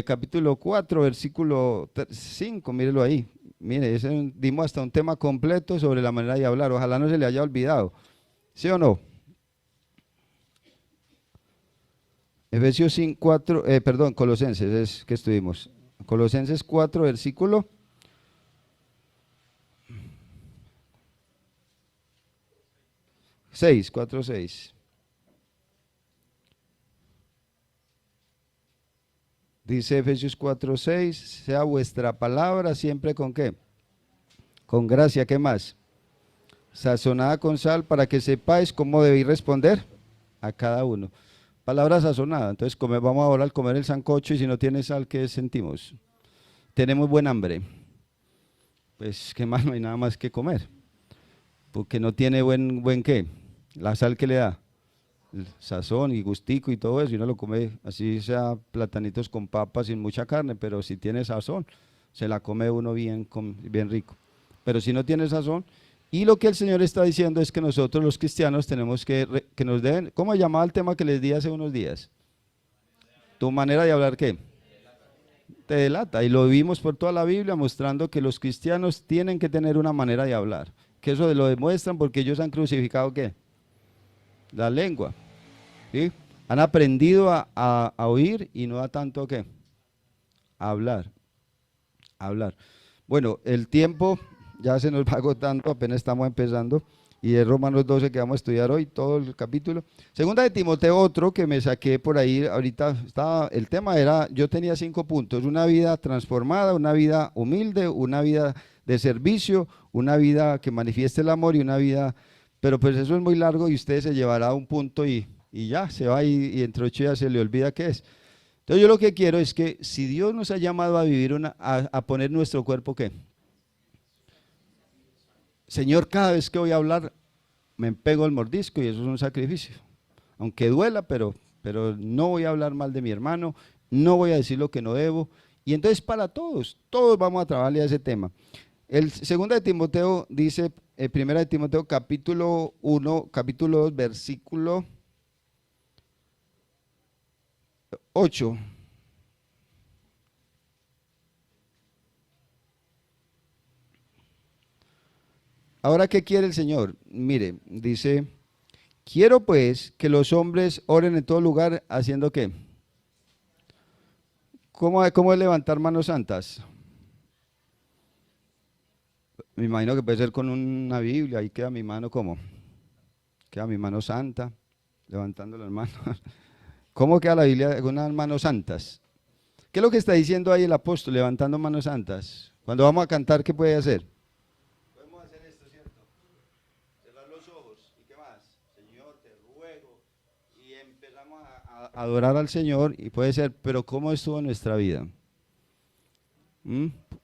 capítulo 4, versículo 5, mírelo ahí. Mire, dimos hasta un tema completo sobre la manera de hablar. Ojalá no se le haya olvidado, ¿sí o no? Efesios 5, 4, Colosenses es que estuvimos. Colosenses 4, versículo 6, 4, 6. Dice Efesios 4, 6, sea vuestra palabra siempre ¿con qué? Con gracia, ¿qué más? Sazonada con sal para que sepáis cómo debéis responder a cada uno. Palabra sazonada. Entonces vamos ahora al comer el sancocho y si no tiene sal, ¿qué sentimos? Tenemos buen hambre. Pues qué más, no hay nada más que comer. Porque no tiene buen qué. La sal que le da. El sazón y gustico y todo eso. Y uno lo come así sea platanitos con papas sin mucha carne, pero si tiene sazón, se la come uno bien rico. Pero si no tiene sazón, y lo que el Señor está diciendo es que nosotros los cristianos tenemos que nos deben, ¿cómo llamaba el tema que les di hace unos días? ¿Tu manera de hablar qué? Te delata. Y lo vimos por toda la Biblia mostrando que los cristianos tienen que tener una manera de hablar. Que eso lo demuestran porque ellos han crucificado ¿qué? La lengua. ¿Sí? Han aprendido a oír y no a tanto ¿qué? A hablar. Hablar. Bueno, el tiempo ya se nos va agotando, apenas estamos empezando, y es Romanos 12 que vamos a estudiar hoy, todo el capítulo. Segunda de Timoteo, otro que me saqué por ahí, ahorita el tema era, yo tenía 5 puntos, una vida transformada, una vida humilde, una vida de servicio, una vida que manifieste el amor y una vida, pero pues eso es muy largo y usted se llevará a un punto y ya, se va y entre 8 días se le olvida qué es. Entonces yo lo que quiero es que si Dios nos ha llamado a vivir, a poner nuestro cuerpo, ¿qué? Señor, cada vez que voy a hablar, me pego el mordisco y eso es un sacrificio. Aunque duela, pero no voy a hablar mal de mi hermano, no voy a decir lo que no debo. Y entonces para todos vamos a trabajarle a ese tema. El segunda de Timoteo dice, primera de Timoteo capítulo 1, capítulo 2, versículo 8. Ahora, ¿qué quiere el Señor? Mire, dice, quiero pues que los hombres oren en todo lugar, ¿haciendo qué? ¿Cómo es levantar manos santas? Me imagino que puede ser con una Biblia, ahí queda mi mano ¿cómo? Queda mi mano santa, levantando las manos. ¿Cómo queda la Biblia con unas manos santas? ¿Qué es lo que está diciendo ahí el apóstol, levantando manos santas? Cuando vamos a cantar, ¿qué puede hacer? Podemos hacer esto, ¿cierto? Cerrar los ojos, ¿y qué más? Señor, te ruego. Y empezamos a adorar al Señor, y puede ser, pero ¿cómo estuvo nuestra vida?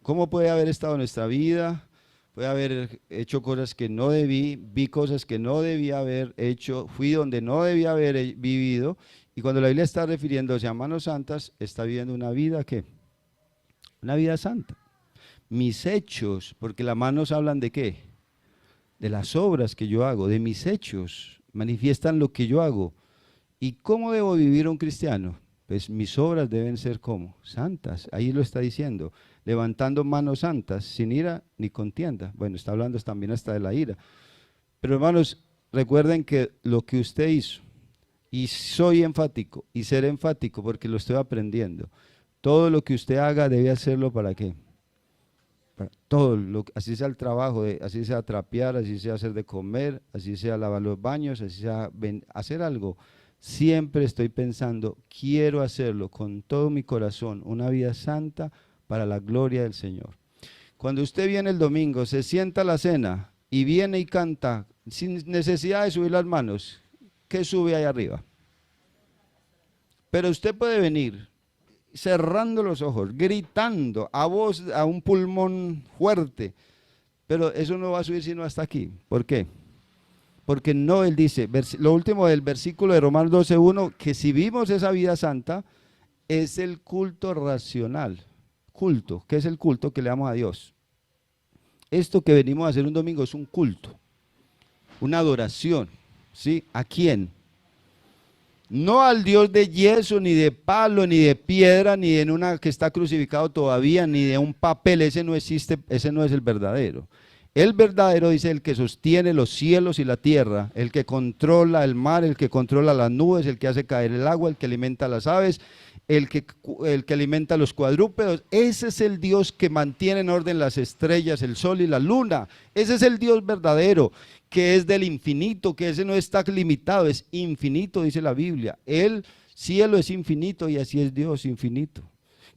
¿Cómo puede haber estado nuestra vida? Puede haber hecho cosas que no debí, vi cosas que no debía haber hecho, fui donde no debía haber vivido. Y cuando la Biblia está refiriéndose a manos santas, está viviendo una vida ¿qué? Una vida santa. Mis hechos, porque las manos hablan de ¿qué? De las obras que yo hago, de mis hechos, manifiestan lo que yo hago. ¿Y cómo debo vivir un cristiano? Pues mis obras deben ser ¿cómo? Santas, ahí lo está diciendo, levantando manos santas, sin ira ni contienda. Bueno, está hablando también hasta de la ira. Pero hermanos, recuerden que lo que usted hizo, y soy enfático, y seré enfático porque lo estoy aprendiendo, todo lo que usted haga debe hacerlo ¿para qué? Para todo, así sea el trabajo, así sea trapear, así sea hacer de comer, así sea lavar los baños, así sea hacer algo. Siempre estoy pensando, quiero hacerlo con todo mi corazón, una vida santa para la gloria del Señor. Cuando usted viene el domingo, se sienta a la cena y viene y canta sin necesidad de subir las manos, ¿qué sube ahí arriba? Pero usted puede venir cerrando los ojos, gritando a voz, a un pulmón fuerte, pero eso no va a subir sino hasta aquí. ¿Por qué? Porque no, él dice, lo último del versículo de Romanos 12:1, que si vivimos esa vida santa, es el culto racional. Culto, ¿qué es el culto? Que le damos a Dios. Esto que venimos a hacer un domingo es un culto, una adoración, ¿sí? ¿A quién? No al Dios de yeso, ni de palo, ni de piedra, ni de una que está crucificado todavía, ni de un papel, ese no existe, ese no es el verdadero. El verdadero, dice, el que sostiene los cielos y la tierra, el que controla el mar, el que controla las nubes, el que hace caer el agua, el que alimenta a las aves, el que alimenta a los cuadrúpedos. Ese es el Dios que mantiene en orden las estrellas, el sol y la luna. Ese es el Dios verdadero, que es del infinito, que ese no está limitado, es infinito, dice la Biblia. El cielo es infinito y así es Dios infinito.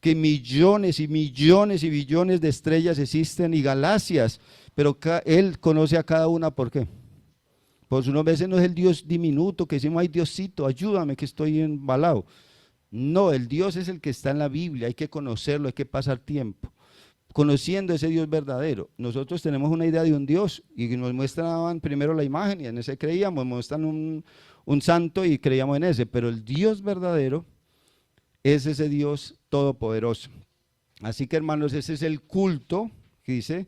Que millones y millones y billones de estrellas existen y galaxias, pero Él conoce a cada una, ¿por qué? Pues unas veces no es el Dios diminuto que decimos, ay Diosito, ayúdame que estoy embalado. No, el Dios es el que está en la Biblia, hay que conocerlo, hay que pasar tiempo conociendo ese Dios verdadero. Nosotros tenemos una idea de un Dios y nos muestran primero la imagen y en ese creíamos, muestran un santo y creíamos en ese, pero el Dios verdadero es ese Dios todopoderoso. Así que hermanos, ese es el culto, que dice,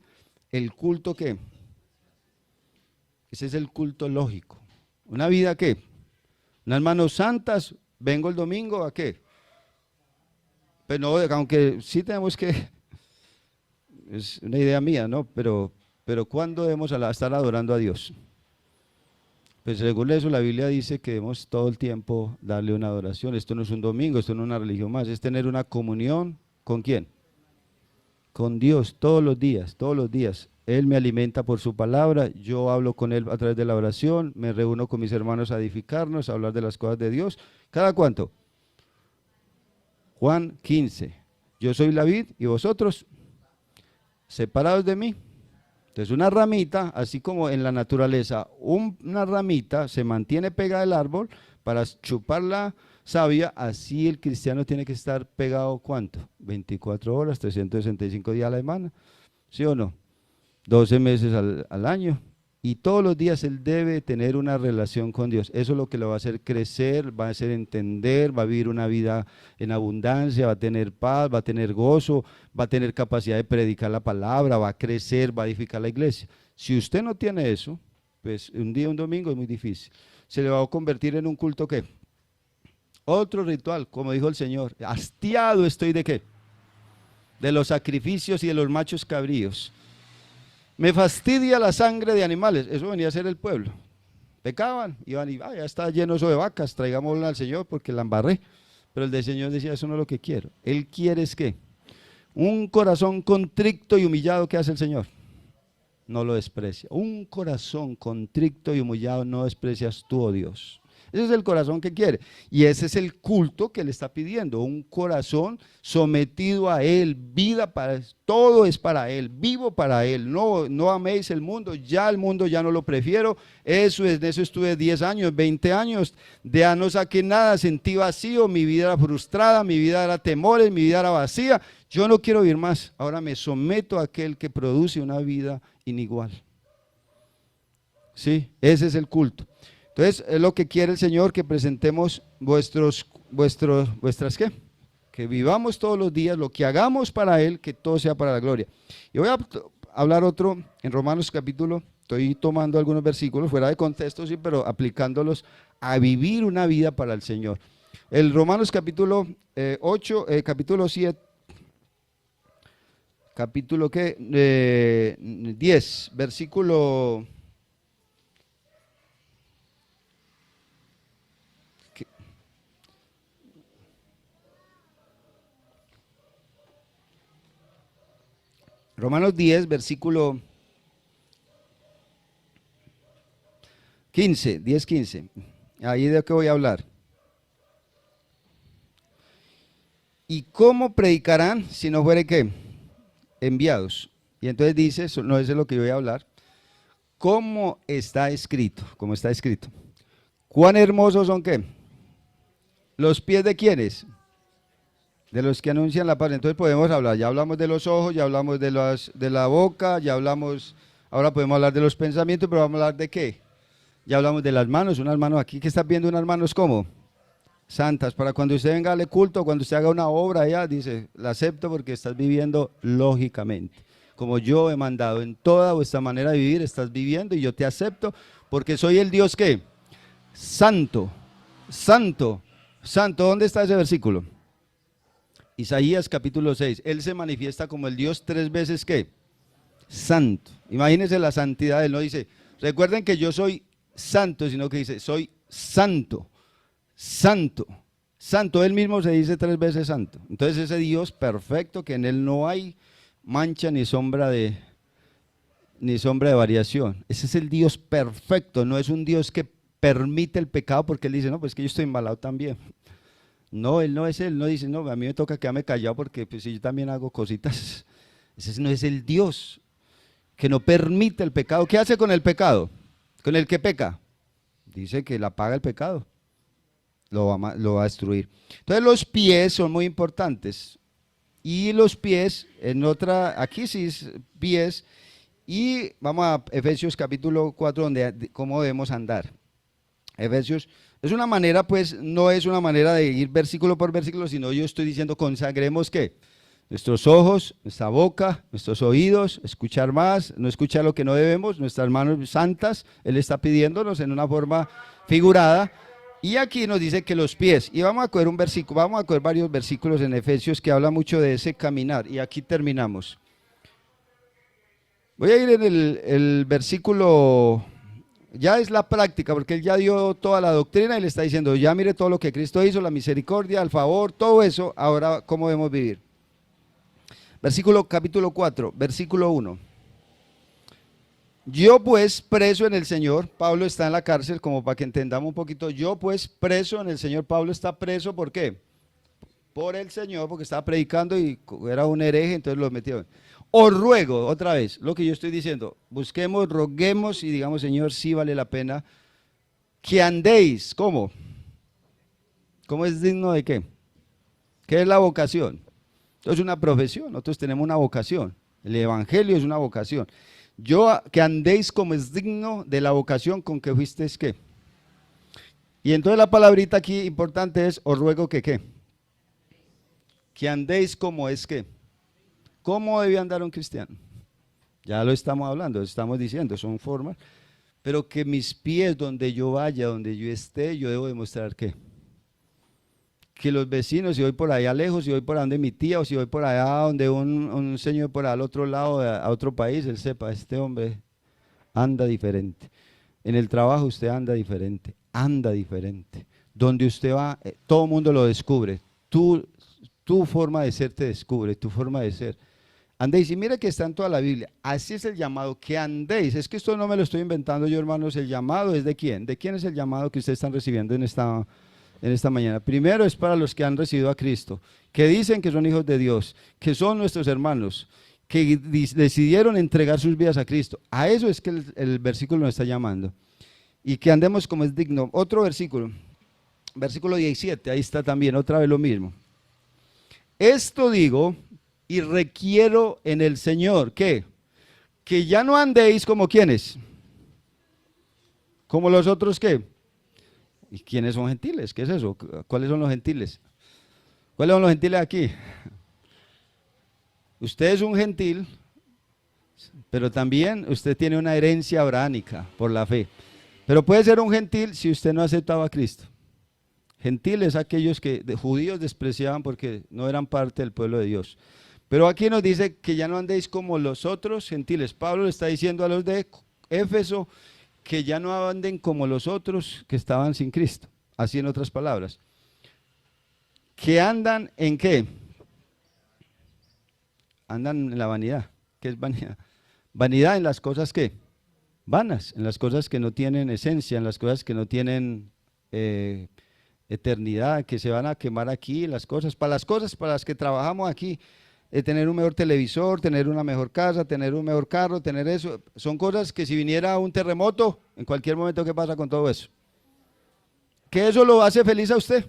el culto que, ese es el culto lógico. Una vida que, unas manos santas, vengo el domingo a qué. Pero no, aunque sí tenemos que, es una idea mía, ¿no? Pero ¿cuándo debemos estar adorando a Dios? Pues según eso la Biblia dice que debemos todo el tiempo darle una adoración. Esto no es un domingo, esto no es una religión más, es tener una comunión. ¿Con quién? Con Dios todos los días, todos los días. Él me alimenta por su palabra, yo hablo con Él a través de la oración, me reúno con mis hermanos a edificarnos, a hablar de las cosas de Dios. ¿Cada cuánto? Juan 15. Yo soy la vid y vosotros separados de mí. Entonces una ramita, así como en la naturaleza, una ramita se mantiene pegada al árbol para chupar la savia, así el cristiano tiene que estar pegado, ¿cuánto? 24 horas, 365 días a la semana, ¿sí o no? 12 meses al año. Y todos los días él debe tener una relación con Dios. Eso es lo que lo va a hacer crecer, va a hacer entender, va a vivir una vida en abundancia, va a tener paz, va a tener gozo, va a tener capacidad de predicar la palabra, va a crecer, va a edificar la iglesia. Si usted no tiene eso, pues un día, un domingo es muy difícil. Se le va a convertir en un culto ¿qué? Otro ritual, como dijo el Señor. Hastiado estoy ¿de qué? De los sacrificios y de los machos cabríos. Me fastidia la sangre de animales. Eso venía a ser el pueblo. Pecaban, iban y ya está lleno eso de vacas, traigámoslo al Señor porque la embarré. Pero el del Señor decía, eso no es lo que quiero. Él quiere es que un corazón contrito y humillado, ¿qué hace el Señor? No lo desprecia. Un corazón contrito y humillado no desprecias tú, oh Dios. Ese es el corazón que quiere. Y ese es el culto que le está pidiendo. Un corazón sometido a Él. Vida para todo es para Él. Vivo para Él. No améis el mundo. Ya el mundo ya no lo prefiero. Eso es, de eso estuve 10 años, 20 años. Ya no saqué nada. Sentí vacío. Mi vida era frustrada. Mi vida era temores. Mi vida era vacía. Yo no quiero vivir más. Ahora me someto a aquel que produce una vida inigual. Sí, ese es el culto. Entonces, es lo que quiere el Señor, que presentemos vuestras ¿qué? Que vivamos todos los días, lo que hagamos para Él, que todo sea para la gloria. Y voy a hablar otro en Romanos capítulo, estoy tomando algunos versículos fuera de contexto, sí, pero aplicándolos a vivir una vida para el Señor. El Romanos capítulo 8, capítulo 7, capítulo 10, versículo... Romanos 10, versículo 15, 10, 15. Ahí de qué voy a hablar. ¿Y cómo predicarán si no fuere qué? Enviados. Y entonces dice, no es de lo que yo voy a hablar, ¿cómo está escrito? ¿Cómo está escrito? ¿Cuán hermosos son qué? ¿Los pies de quiénes? De los que anuncian la paz. Entonces podemos hablar, ya hablamos de los ojos, ya hablamos de la boca, ya hablamos, ahora podemos hablar de los pensamientos, pero vamos a hablar de qué. Ya hablamos de las manos, unas manos aquí que estás viendo, unas manos ¿cómo? Santas, para cuando usted venga a darle culto, cuando usted haga una obra allá, dice, la acepto porque estás viviendo lógicamente. Como yo he mandado en toda vuestra manera de vivir, estás viviendo y yo te acepto porque soy el Dios ¿qué? Santo, santo, santo. ¿Dónde está ese versículo? Isaías capítulo 6, Él se manifiesta como el Dios 3 veces ¿qué? Santo. Imagínense la santidad, Él no dice, recuerden que yo soy santo, sino que dice, soy santo, santo, santo. Él mismo se dice 3 veces santo. Entonces ese Dios perfecto, que en Él no hay mancha ni sombra de variación. Ese es el Dios perfecto, no es un Dios que permite el pecado porque Él dice, no, pues que yo estoy embalado también. No, Él no es Él, no dice, no, a mí me toca quedarme callado porque pues, si yo también hago cositas. Ese no es el Dios que no permite el pecado. ¿Qué hace con el pecado? ¿Con el que peca? Dice que la paga el pecado, lo va a destruir. Entonces los pies son muy importantes. Y los pies, en otra, aquí sí es pies, y vamos a Efesios capítulo 4, donde cómo debemos andar. Efesios es una manera, pues, no es una manera de ir versículo por versículo, sino yo estoy diciendo consagremos ¿qué? Nuestros ojos, nuestra boca, nuestros oídos, escuchar más, no escuchar lo que no debemos, nuestras manos santas, Él está pidiéndonos en una forma figurada. Y aquí nos dice que los pies, y vamos a coger un versículo, vamos a coger varios versículos en Efesios que habla mucho de ese caminar, y aquí terminamos. Voy a ir en el versículo, ya es la práctica, porque él ya dio toda la doctrina y le está diciendo, ya mire todo lo que Cristo hizo, la misericordia, el favor, todo eso, ahora cómo debemos vivir. Versículo capítulo 4, versículo 1. Yo pues preso en el Señor, Pablo está en la cárcel, como para que entendamos un poquito, yo pues preso en el Señor, Pablo está preso, ¿por qué? Por el Señor, porque estaba predicando y era un hereje, entonces lo metieron. Os ruego, otra vez, lo que yo estoy diciendo, busquemos, roguemos y digamos, Señor, sí vale la pena que andéis, ¿cómo? ¿Cómo es digno de qué? ¿Qué es la vocación? Esto es una profesión, nosotros tenemos una vocación, el evangelio es una vocación. Que andéis como es digno de la vocación con que fuisteis, ¿qué? Y entonces la palabrita aquí importante es, os ruego que, ¿qué? Que andéis como es, ¿qué? ¿Cómo debe andar un cristiano? Ya lo estamos hablando, estamos diciendo, son formas, pero que mis pies, donde yo vaya, donde yo esté, yo debo demostrar ¿qué? Que los vecinos, si voy por allá lejos, si voy por donde mi tía, o si voy por allá donde un señor por al otro lado, a otro país, él sepa, este hombre anda diferente. En el trabajo usted anda diferente, anda diferente. Donde usted va, todo el mundo lo descubre. Tu forma de ser te descubre, tu forma de ser. Andéis, y mira que está en toda la Biblia, así es el llamado, que andéis. Es que esto no me lo estoy inventando yo, hermanos, el llamado es de quién. ¿De quién es el llamado que ustedes están recibiendo en esta mañana? Primero es para los que han recibido a Cristo, que dicen que son hijos de Dios, que son nuestros hermanos, que decidieron entregar sus vidas a Cristo. A eso es que el versículo nos está llamando. Y que andemos como es digno. Otro versículo, versículo 17, ahí está también, otra vez lo mismo. Esto digo y requiero en el Señor, ¿qué? Que ya no andéis como quienes, como los otros, ¿qué? ¿Y quiénes son gentiles? ¿Qué es eso? ¿Cuáles son los gentiles? ¿Cuáles son los gentiles aquí? Usted es un gentil, pero también usted tiene una herencia abrahámica por la fe. Pero puede ser un gentil si usted no aceptaba a Cristo. Gentiles aquellos que de judíos despreciaban porque no eran parte del pueblo de Dios. Pero aquí nos dice que ya no andéis como los otros gentiles. Pablo le está diciendo a los de Éfeso que ya no anden como los otros que estaban sin Cristo. Así en otras palabras. Que andan en qué? Andan en la vanidad. ¿Qué es vanidad? Vanidad en las cosas que vanas, en las cosas que no tienen esencia, en las cosas que no tienen eternidad, que se van a quemar aquí, las cosas para las que trabajamos aquí. Tener un mejor televisor, tener una mejor casa, tener un mejor carro, tener eso, son cosas que si viniera un terremoto, en cualquier momento, ¿qué pasa con todo eso? ¿Que eso lo hace feliz a usted?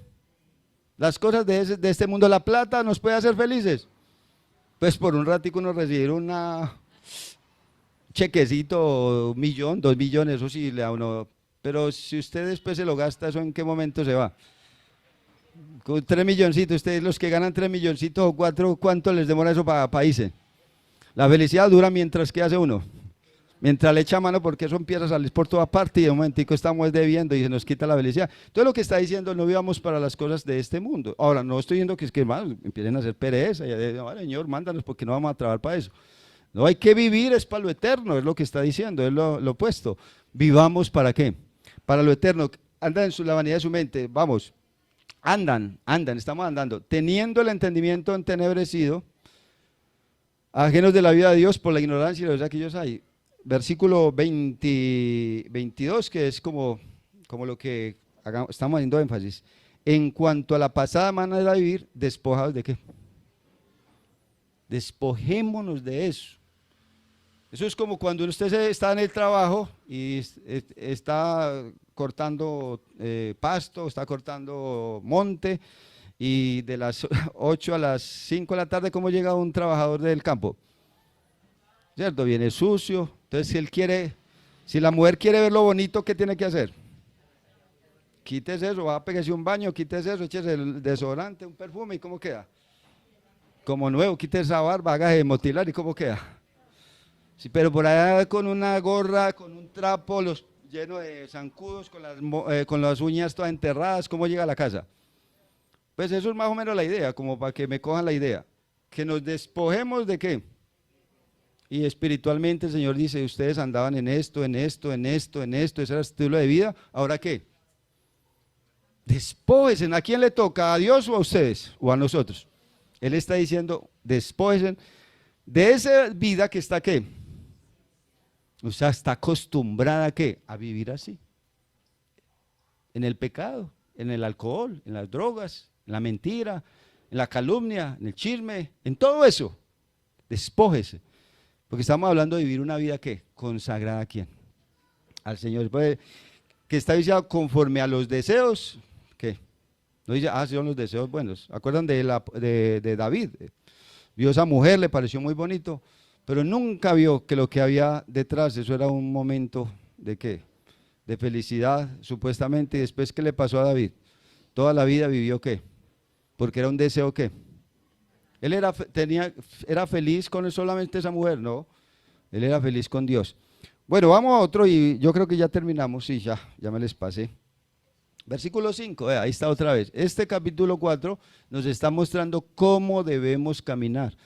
Las cosas de este mundo, la plata nos puede hacer felices. Pues por un ratico uno recibir una chequecito, 1.000.000, 2.000.000, eso sí le da uno, pero si usted después se lo gasta, ¿eso en qué momento se va? Con 3 milloncitos, ustedes los que ganan 3 milloncitos o 4, ¿cuánto les demora eso para irse? La felicidad dura mientras que hace uno, mientras le echa mano, porque eso empieza a salir por toda parte y de un momentico estamos debiendo y se nos quita la felicidad. Entonces lo que está diciendo, no vivamos para las cosas de este mundo. Ahora, no estoy diciendo que es que hermanos empiecen a hacer pereza, y Señor, mándanos porque no vamos a trabajar para eso. No, hay que vivir, es para lo eterno, es lo que está diciendo, es lo opuesto. Vivamos ¿para qué? Para lo eterno. Andan en la vanidad de su mente, vamos. Andan, estamos andando, teniendo el entendimiento entenebrecido, ajenos de la vida de Dios por la ignorancia y la verdad que ellos hay. Versículo 22, que es como lo que estamos haciendo énfasis. En cuanto a la pasada manera de vivir, despojados de qué? Despojémonos de eso. Eso es como cuando usted está en el trabajo y está cortando pasto, está cortando monte, y de las 8 a las 5 de la tarde, ¿cómo llega un trabajador del campo? ¿Cierto? Viene sucio. Entonces, si la mujer quiere ver lo bonito, ¿qué tiene que hacer? Quítese eso, va a pegarse un baño, quítese eso, échese el desodorante, un perfume, ¿y cómo queda? Como nuevo, quítese esa barba, hágase motilar, ¿y cómo queda? Sí, pero por allá con una gorra, con un trapo, lleno de zancudos, con las uñas todas enterradas, ¿cómo llega a la casa? Pues eso es más o menos la idea, como para que me cojan la idea. Que nos despojemos de qué. Y espiritualmente el Señor dice, ustedes andaban en esto, en esto, en esto, en esto, ese era el estilo de vida, ¿ahora qué? Despójense. ¿A quién le toca? ¿A Dios o a ustedes? ¿O a nosotros? Él está diciendo, despójense de esa vida que está ¿qué? O sea, está acostumbrada ¿a qué? A vivir así. En el pecado, en el alcohol, en las drogas, en la mentira, en la calumnia, en el chisme, en todo eso. Despójese. Porque estamos hablando de vivir una vida ¿qué? Consagrada ¿a quién? Al Señor. Pues, que está diciendo conforme a los deseos, ¿qué? No dice, son los deseos buenos. ¿Acuerdan de David? Vio a esa mujer, le pareció muy bonito, pero nunca vio que lo que había detrás, eso era un momento de ¿qué? De felicidad, supuestamente. Y después, ¿qué le pasó a David? Toda la vida vivió ¿qué? Porque era un deseo ¿qué? Él era feliz con solamente esa mujer, no, él era feliz con Dios. Bueno, vamos a otro y yo creo que ya terminamos, sí, ya me les pasé. Versículo 5, ahí está otra vez. Este capítulo 4 nos está mostrando cómo debemos caminar.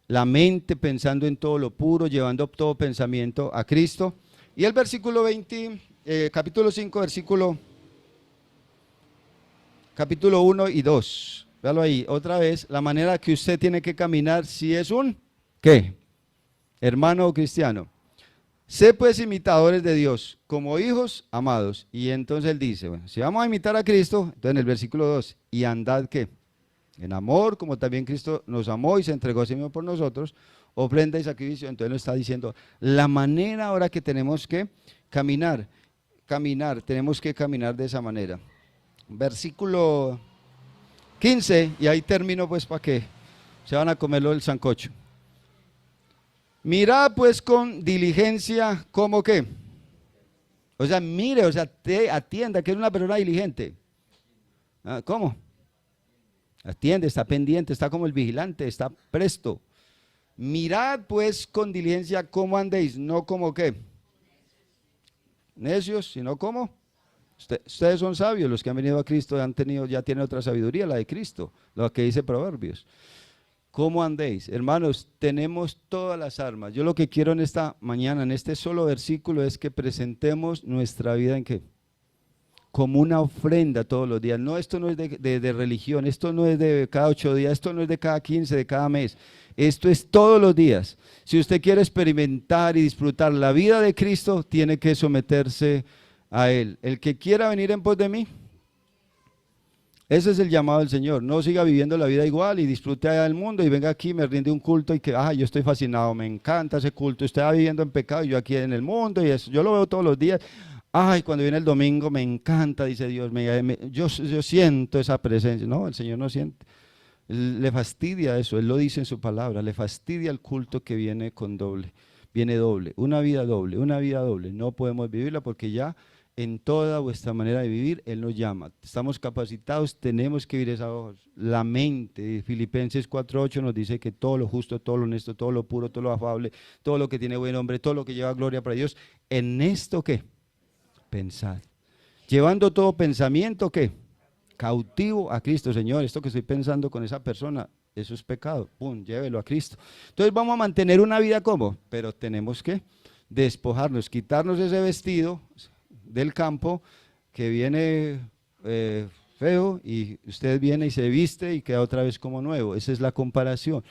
La mente pensando en todo lo puro, llevando todo pensamiento a Cristo. Y el versículo 20, capítulo 5, capítulo 1 y 2. Véalo ahí, otra vez, la manera que usted tiene que caminar si es un, ¿qué? Hermano o cristiano. Sé pues imitadores de Dios, como hijos amados. Y entonces él dice, bueno, si vamos a imitar a Cristo, entonces en el versículo 2, y andad ¿qué? En amor, como también Cristo nos amó y se entregó a sí mismo por nosotros, ofrenda y sacrificio. Entonces nos está diciendo, la manera ahora que tenemos que caminar, tenemos que caminar de esa manera. Versículo 15, y ahí termino pues para que se van a comerlo del sancocho. Mirad pues con diligencia, ¿cómo qué? O sea, mire, o sea, atienda, que es una persona diligente. ¿Cómo? Atiende, está pendiente, está como el vigilante, está presto. Mirad pues con diligencia cómo andéis, no como qué. Necios, sino como. Ustedes son sabios, los que han venido a Cristo ya tienen otra sabiduría, la de Cristo, lo que dice Proverbios. ¿Cómo andéis? Hermanos, tenemos todas las armas. Yo lo que quiero en esta mañana, en este solo versículo, es que presentemos nuestra vida en qué? Como una ofrenda todos los días. No, esto no es de religión, esto no es de cada 8 días, esto no es de cada 15, de cada mes. Esto es todos los días. Si usted quiere experimentar y disfrutar la vida de Cristo, tiene que someterse a Él. El que quiera venir en pos de mí, ese es el llamado del Señor. No siga viviendo la vida igual y disfrute allá del mundo y venga aquí, me rinde un culto y que, yo estoy fascinado, me encanta ese culto. Usted va viviendo en pecado y yo aquí en el mundo y eso, yo lo veo todos los días. Cuando viene el domingo me encanta, dice Dios, yo siento esa presencia. No, el Señor no siente. Le fastidia eso, Él lo dice en su palabra, le fastidia el culto que viene doble, una vida doble. No podemos vivirla porque ya en toda vuestra manera de vivir, Él nos llama. Estamos capacitados, tenemos que vivir esa voz. La mente, Filipenses 4:8 nos dice que todo lo justo, todo lo honesto, todo lo puro, todo lo afable, todo lo que tiene buen nombre, todo lo que lleva gloria para Dios, en esto ¿qué? Pensad. Llevando todo pensamiento ¿qué? Cautivo a Cristo. Señor, esto que estoy pensando con esa persona, eso es pecado. Pum, llévelo a Cristo. Entonces vamos a mantener una vida como, pero tenemos que despojarnos, quitarnos ese vestido del campo que viene feo y usted viene y se viste y queda otra vez como nuevo. Esa es la comparación.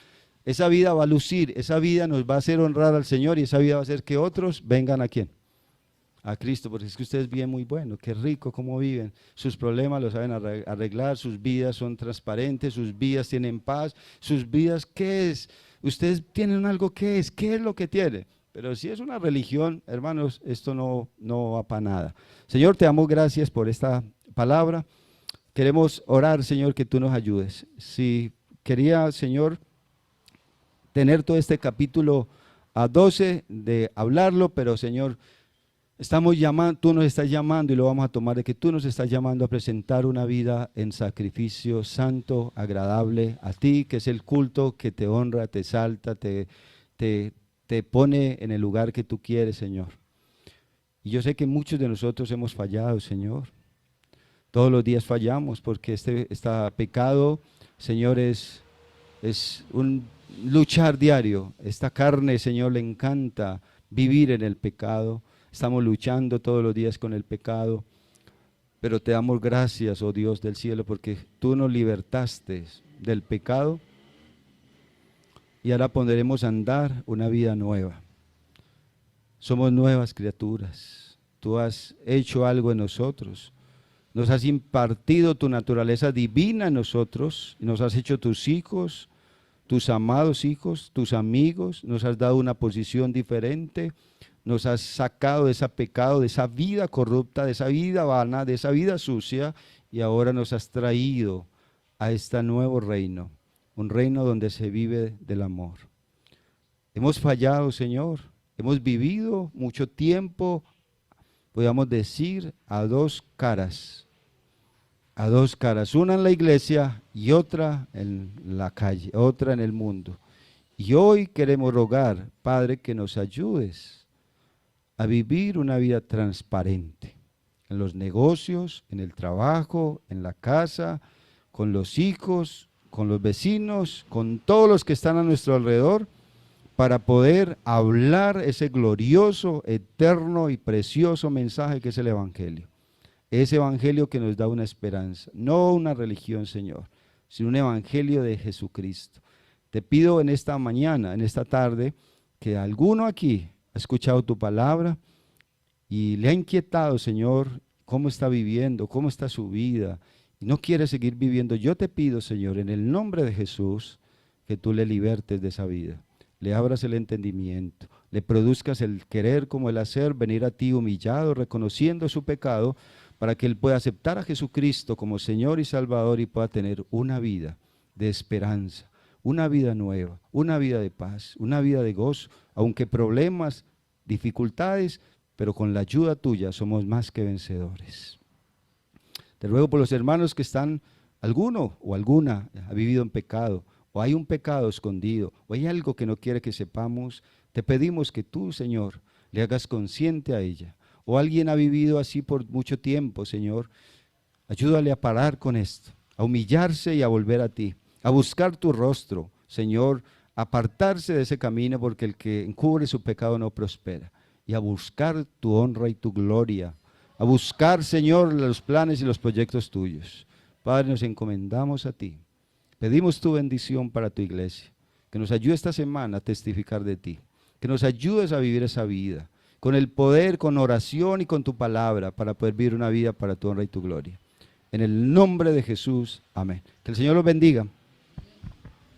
Esa vida va a lucir, esa vida nos va a hacer honrar al Señor y esa vida va a hacer que otros vengan ¿a quién? A Cristo, porque es que ustedes viven muy bueno, qué rico cómo viven, sus problemas los saben arreglar, sus vidas son transparentes, sus vidas tienen paz, sus vidas ¿qué es? Ustedes tienen algo ¿qué es? ¿Qué es lo que tienen? Pero si es una religión, hermanos, esto no va para nada. Señor, te damos gracias por esta palabra. Queremos orar, Señor, que tú nos ayudes. Si quería, Señor, tener todo este capítulo a 12 de hablarlo, pero Señor, estamos llamando, tú nos estás llamando y lo vamos a tomar de que tú nos estás llamando a presentar una vida en sacrificio santo, agradable a ti, que es el culto que te honra, te exalta, te pone en el lugar que tú quieres, Señor. Y yo sé que muchos de nosotros hemos fallado, Señor. Todos los días fallamos porque este pecado, Señor, es un luchar diario. Esta carne, Señor, le encanta vivir en el pecado. Estamos luchando todos los días con el pecado. Pero te damos gracias, oh Dios del cielo, porque tú nos libertaste del pecado y ahora pondremos a andar una vida nueva. Somos nuevas criaturas. Tú has hecho algo en nosotros. Nos has impartido tu naturaleza divina en nosotros. Nos has hecho tus hijos, tus amados hijos, tus amigos. Nos has dado una posición diferente. Nos has sacado de ese pecado, de esa vida corrupta, de esa vida vana, de esa vida sucia. Y ahora nos has traído a este nuevo reino. Un reino donde se vive del amor. Hemos fallado, Señor. Hemos vivido mucho tiempo, podríamos decir, a dos caras. A dos caras, una en la iglesia y otra en la calle, otra en el mundo. Y hoy queremos rogar, Padre, que nos ayudes a vivir una vida transparente en los negocios, en el trabajo, en la casa, con los hijos, con los vecinos, con todos los que están a nuestro alrededor, para poder hablar ese glorioso, eterno y precioso mensaje que es el Evangelio. Ese Evangelio que nos da una esperanza, no una religión, Señor, sino un Evangelio de Jesucristo. Te pido en esta mañana, en esta tarde, que alguno aquí ha escuchado tu palabra y le ha inquietado, Señor, cómo está viviendo, cómo está su vida, y no quiere seguir viviendo. Yo te pido, Señor, en el nombre de Jesús, que tú le libertes de esa vida. Le abras el entendimiento, le produzcas el querer como el hacer, venir a ti humillado, reconociendo su pecado, para que él pueda aceptar a Jesucristo como Señor y Salvador y pueda tener una vida de esperanza, una vida nueva, una vida de paz, una vida de gozo, aunque problemas, dificultades, pero con la ayuda tuya somos más que vencedores. Te ruego por los hermanos que están, alguno o alguna ha vivido en pecado, o hay un pecado escondido, o hay algo que no quiere que sepamos, te pedimos que tú, Señor, le hagas consciente a ella. O alguien ha vivido así por mucho tiempo, Señor, ayúdale a parar con esto, a humillarse y a volver a ti, a buscar tu rostro, Señor, a apartarse de ese camino, porque el que encubre su pecado no prospera, y a buscar tu honra y tu gloria, a buscar, Señor, los planes y los proyectos tuyos. Padre, nos encomendamos a ti. Pedimos tu bendición para tu iglesia, que nos ayude esta semana a testificar de ti, que nos ayudes a vivir esa vida, con el poder, con oración y con tu palabra, para poder vivir una vida para tu honra y tu gloria. En el nombre de Jesús, amén. Que el Señor los bendiga.